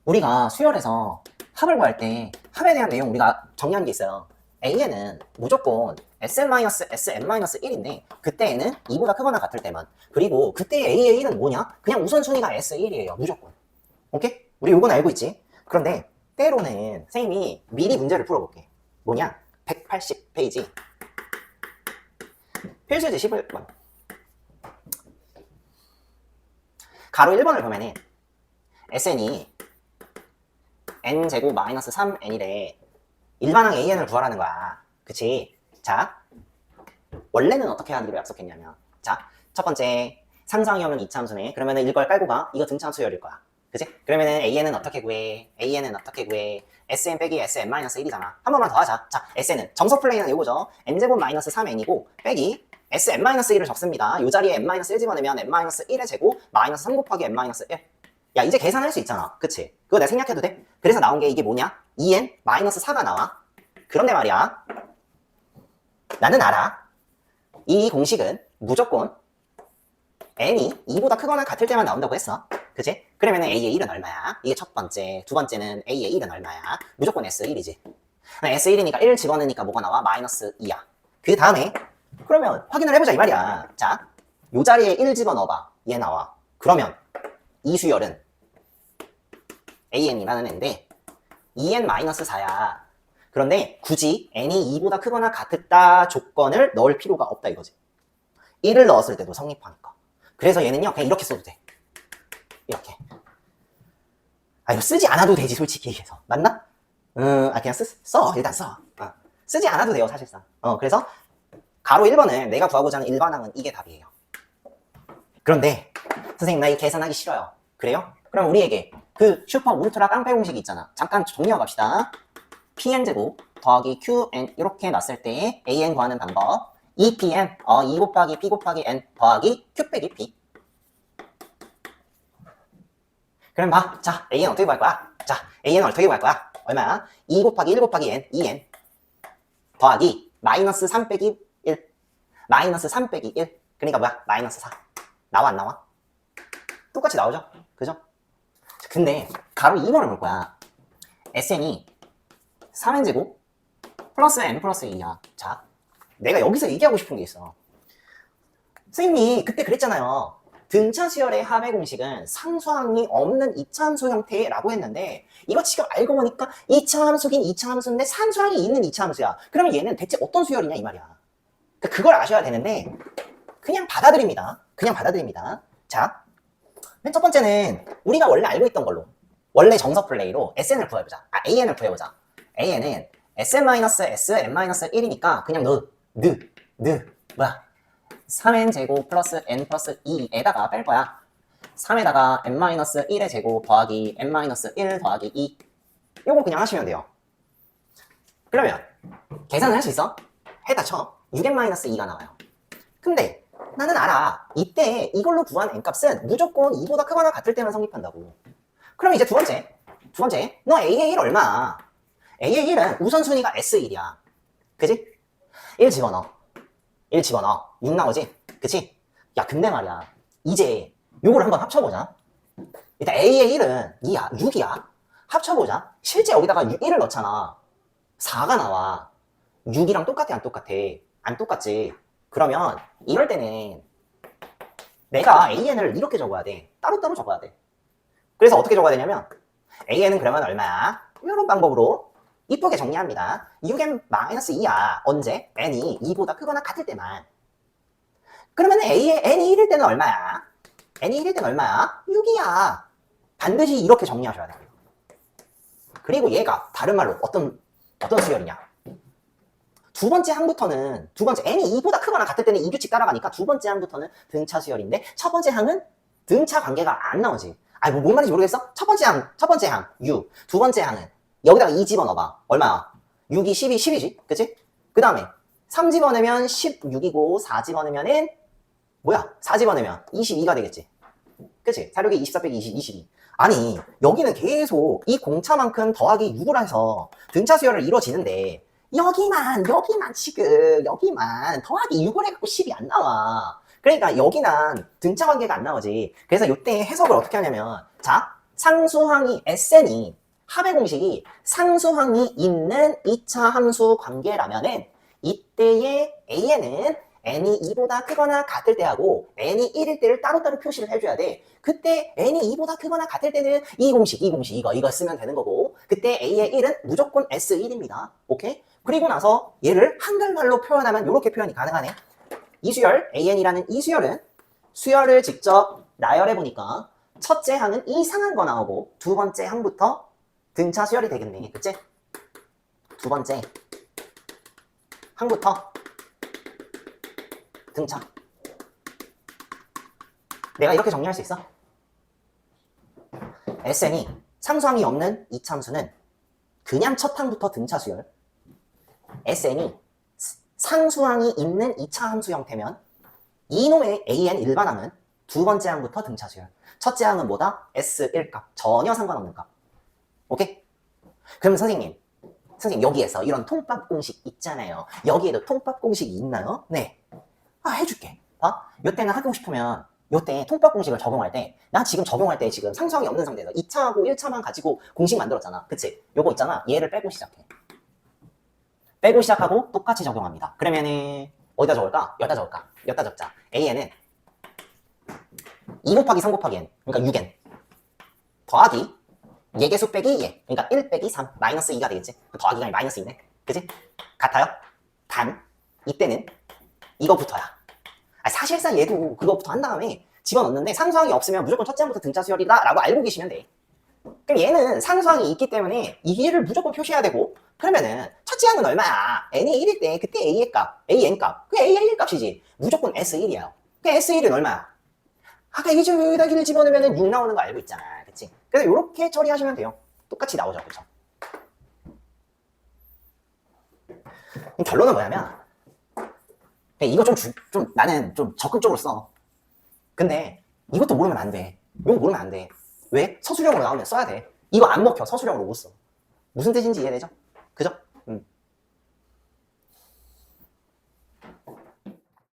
우리가 수열에서 합을 구할 때 합에 대한 내용 우리가 정리한 게 있어요. A에는 무조건 Sn-Sm-1인데 그때에는 2보다 크거나 같을 때만. 그리고 그때의 A의 1은 뭐냐? 그냥 우선순위가 S1이에요. 무조건. 오케이? 우리 요건 알고 있지? 그런데 때로는 선생님이 미리 문제를 풀어볼게. 뭐냐? 180페이지 필수지 11번 가로 1번을 보면은 Sn이 n제곱 마이너스 3n이래. 일반항 an을 구하라는 거야. 그치? 자, 원래는 어떻게 하기로 약속했냐면, 자, 첫 번째 상상형은 이차함수네. 그러면은 이걸 깔고 가. 이거 등차함 수열일 거야. 그치? 그러면은 an은 어떻게 구해? an은 어떻게 구해? sn 빼기 sn-1이잖아. 한 번만 더 하자. 자, sn은 정석 플레이는 요거죠. n제곱 마이너스 3n이고 빼기 sn-1을 적습니다. 요 자리에 n-1 집어넣으면 n-1의 제곱 마이너스 3 곱하기 n-1. 야, 이제 계산할 수 있잖아. 그치? 그거 내가 생략해도 돼? 그래서 나온 게 이게 뭐냐? 2n-4가 나와. 그런데 말이야, 나는 알아. 이 공식은 무조건 n이 2보다 크거나 같을 때만 나온다고 했어. 그치? 그러면 a의 1은 얼마야? 이게 첫 번째. 두 번째는 a의 1은 얼마야? 무조건 s1이지. s1이니까 1 집어넣으니까 뭐가 나와? 마이너스 2야. 그 다음에 그러면 확인을 해보자 이 말이야. 자, 요 자리에 1 집어넣어봐. 얘 나와. 그러면 이 수열은 an이라는 애인데 2n-4야. 그런데 굳이 n이 2보다 크거나 같다 조건을 넣을 필요가 없다 이거지. 1을 넣었을 때도 성립하니까. 그래서 얘는요 그냥 이렇게 써도 돼. 이렇게. 이거 쓰지 않아도 되지 솔직히 얘기해서. 맞나? 그냥 써. 일단 써. 쓰지 않아도 돼요 사실상. 그래서 가로 1번을 내가 구하고자 하는 일반항은 이게 답이에요. 그런데 선생님 나 이 계산하기 싫어요. 그래요? 그럼 우리에게 그 슈퍼 울트라 깡패 공식이 있잖아. 잠깐 정리하고 갑시다. pn제곱 더하기 qn 이렇게 놨을 때 an 구하는 방법 2pn 2 곱하기 p 곱하기 n 더하기 q 빼기 p. 그럼 봐. 자, an 어떻게 구할 거야? 자, an 어떻게 구할 거야? 얼마야? 2 곱하기 1 곱하기 n 2n 더하기 마이너스 3 빼기 1 마이너스 3 빼기 1 그러니까 뭐야? 마이너스 4. 나와 안 나와? 똑같이 나오죠? 그죠? 근데 가로 2번을 볼 거야. sn이 3n제곱 플러스 n 플러스 2야. 자, 내가 여기서 얘기하고 싶은 게 있어. 선생님이 그때 그랬잖아요. 등차 수열의 합의 공식은 상수항이 없는 이차함수 형태라고 했는데 이거 지금 알고 보니까 이차함수긴 이차함수인데 상수항이 있는 이차함수야. 그러면 얘는 대체 어떤 수열이냐 이 말이야. 그걸 아셔야 되는데 그냥 받아들입니다. 그냥 받아들입니다. 자, 맨 첫 번째는 우리가 원래 알고 있던 걸로 원래 정석 플레이로 SN을 구해보자. AN을 구해보자. AN은 SN-SM-1이니까 그냥 뭐야 3n제곱 플러스 n 플러스 2에다가 뺄 거야. 3에다가 n-1의 제곱 더하기 n-1 더하기 2 요거 그냥 하시면 돼요. 그러면 계산을 할 수 있어? 해다 쳐. 6n-2가 나와요. 근데 나는 알아. 이때 이걸로 구한 n값은 무조건 2보다 크거나 같을 때만 성립한다고. 그럼 이제 두 번째 너 a의 1 얼마? a의 1은 우선순위가 s1이야. 그지? 1 집어넣어. 6 나오지? 그치? 야 근데 말이야 이제 요걸 한번 합쳐보자. 일단 a의 1은 2야 6이야. 합쳐보자. 실제 여기다가 1을 넣잖아. 4가 나와. 6이랑 똑같아 안 똑같아? 안 똑같지. 그러면 이럴 때는 내가 an을 이렇게 적어야 돼. 따로따로 적어야 돼. 그래서 어떻게 적어야 되냐면 an은 그러면 얼마야? 이런 방법으로 이쁘게 정리합니다. 6n-2야. 언제? n이 2보다 크거나 같을 때만. 그러면 n이 1일 때는 얼마야? n이 1일 때는 얼마야? 6이야. 반드시 이렇게 정리하셔야 돼요. 그리고 얘가 다른 말로 어떤 수열이냐? 두 번째 항부터는 n이 2보다 크거나 같을 때는 이 규칙 따라가니까 두 번째 항부터는 등차 수열인데 첫 번째 항은 등차 관계가 안 나오지. 뭔 말인지 모르겠어? 첫 번째 항, U. 두 번째 항은 여기다가 2 집어넣어봐. 얼마야? 6이 12, 10이지? 그치? 그 다음에 3 집어넣으면 16이고 4 집어넣으면은 뭐야? 4 집어넣으면 22가 되겠지? 그치? 4, 6이 24 빼기 20, 22. 아니 여기는 계속 이 공차만큼 더하기 6을 해서 등차 수열을 이루어지는데 여기만 지금 여기만 더하기 6을 해갖고 10이 안 나와. 그러니까 여기는 등차 관계가 안 나오지. 그래서 이때 해석을 어떻게 하냐면 자 상수항이 SN이 합의 공식이 상수항이 있는 2차 함수 관계라면은 이때의 AN은 n이 2보다 크거나 같을 때하고 n이 1일 때를 따로따로 표시를 해줘야 돼. 그때 n이 2보다 크거나 같을 때는 이 공식 이거 쓰면 되는 거고 그때 a의 1은 무조건 S1입니다. 오케이? 그리고 나서 얘를 한글말로 표현하면 이렇게 표현이 가능하네. 이수열, an이라는 이 수열은 수열을 직접 나열해보니까 첫째 항은 이상한 거 나오고 두 번째 항부터 등차 수열이 되겠네. 그치? 두 번째 항부터 등차. 내가 이렇게 정리할 수 있어. SN이 상수항이 없는 이참수는 그냥 첫 항부터 등차 수열. SN이 상수항이 있는 2차 함수 형태면 이놈의 AN 일반항은 두 번째 항부터 등차 수열. 첫째 항은 뭐다? S1 값. 전혀 상관없는 값. 오케이? 그럼 선생님 여기에서 이런 통합 공식 있잖아요. 여기에도 통합 공식이 있나요? 네. 해줄게. 요때는 하고 싶으면 요때 통합 공식을 적용할 때 나 지금 적용할 때 지금 상수항이 없는 상태에서 2차하고 1차만 가지고 공식 만들었잖아. 그치? 요거 있잖아. 얘를 빼고 시작해. 빼고 시작하고 똑같이 적용합니다. 그러면은 어디다 적을까? 여기다 적자. AN은 2 곱하기 3 곱하기 n 그러니까 6n 더하기 얘계수 빼기 얘 그러니까 1 빼기 3 마이너스 2가 되겠지. 더하기가 아니라 마이너스 2네. 그치? 같아요? 단 이때는 이거부터야. 사실상 얘도 그거부터 한 다음에 집어넣는데 상수항이 없으면 무조건 첫째 항부터 등차 수열이다 라고 알고 계시면 돼. 그럼 얘는 상수항이 있기 때문에 이를 무조건 표시해야 되고 그러면은 첫째 항은 얼마야? n이 1일 때 그때 a의 값, an 값 그 a의 1 값이지. 무조건 s1이야. 그 s1은 얼마야? 아까 여기다 1을 집어넣으면 6 나오는 거 알고 있잖아. 그치? 그래서 이렇게 처리하시면 돼요. 똑같이 나오죠. 그쵸? 결론은 뭐냐면 이거 나는 좀 적극적으로 써. 근데 이것도 모르면 안 돼. 이거 모르면 안 돼. 왜? 서술형으로 나오면 써야 돼. 이거 안 먹혀. 서술형으로 못 써. 무슨 뜻인지 이해되죠? 그죠?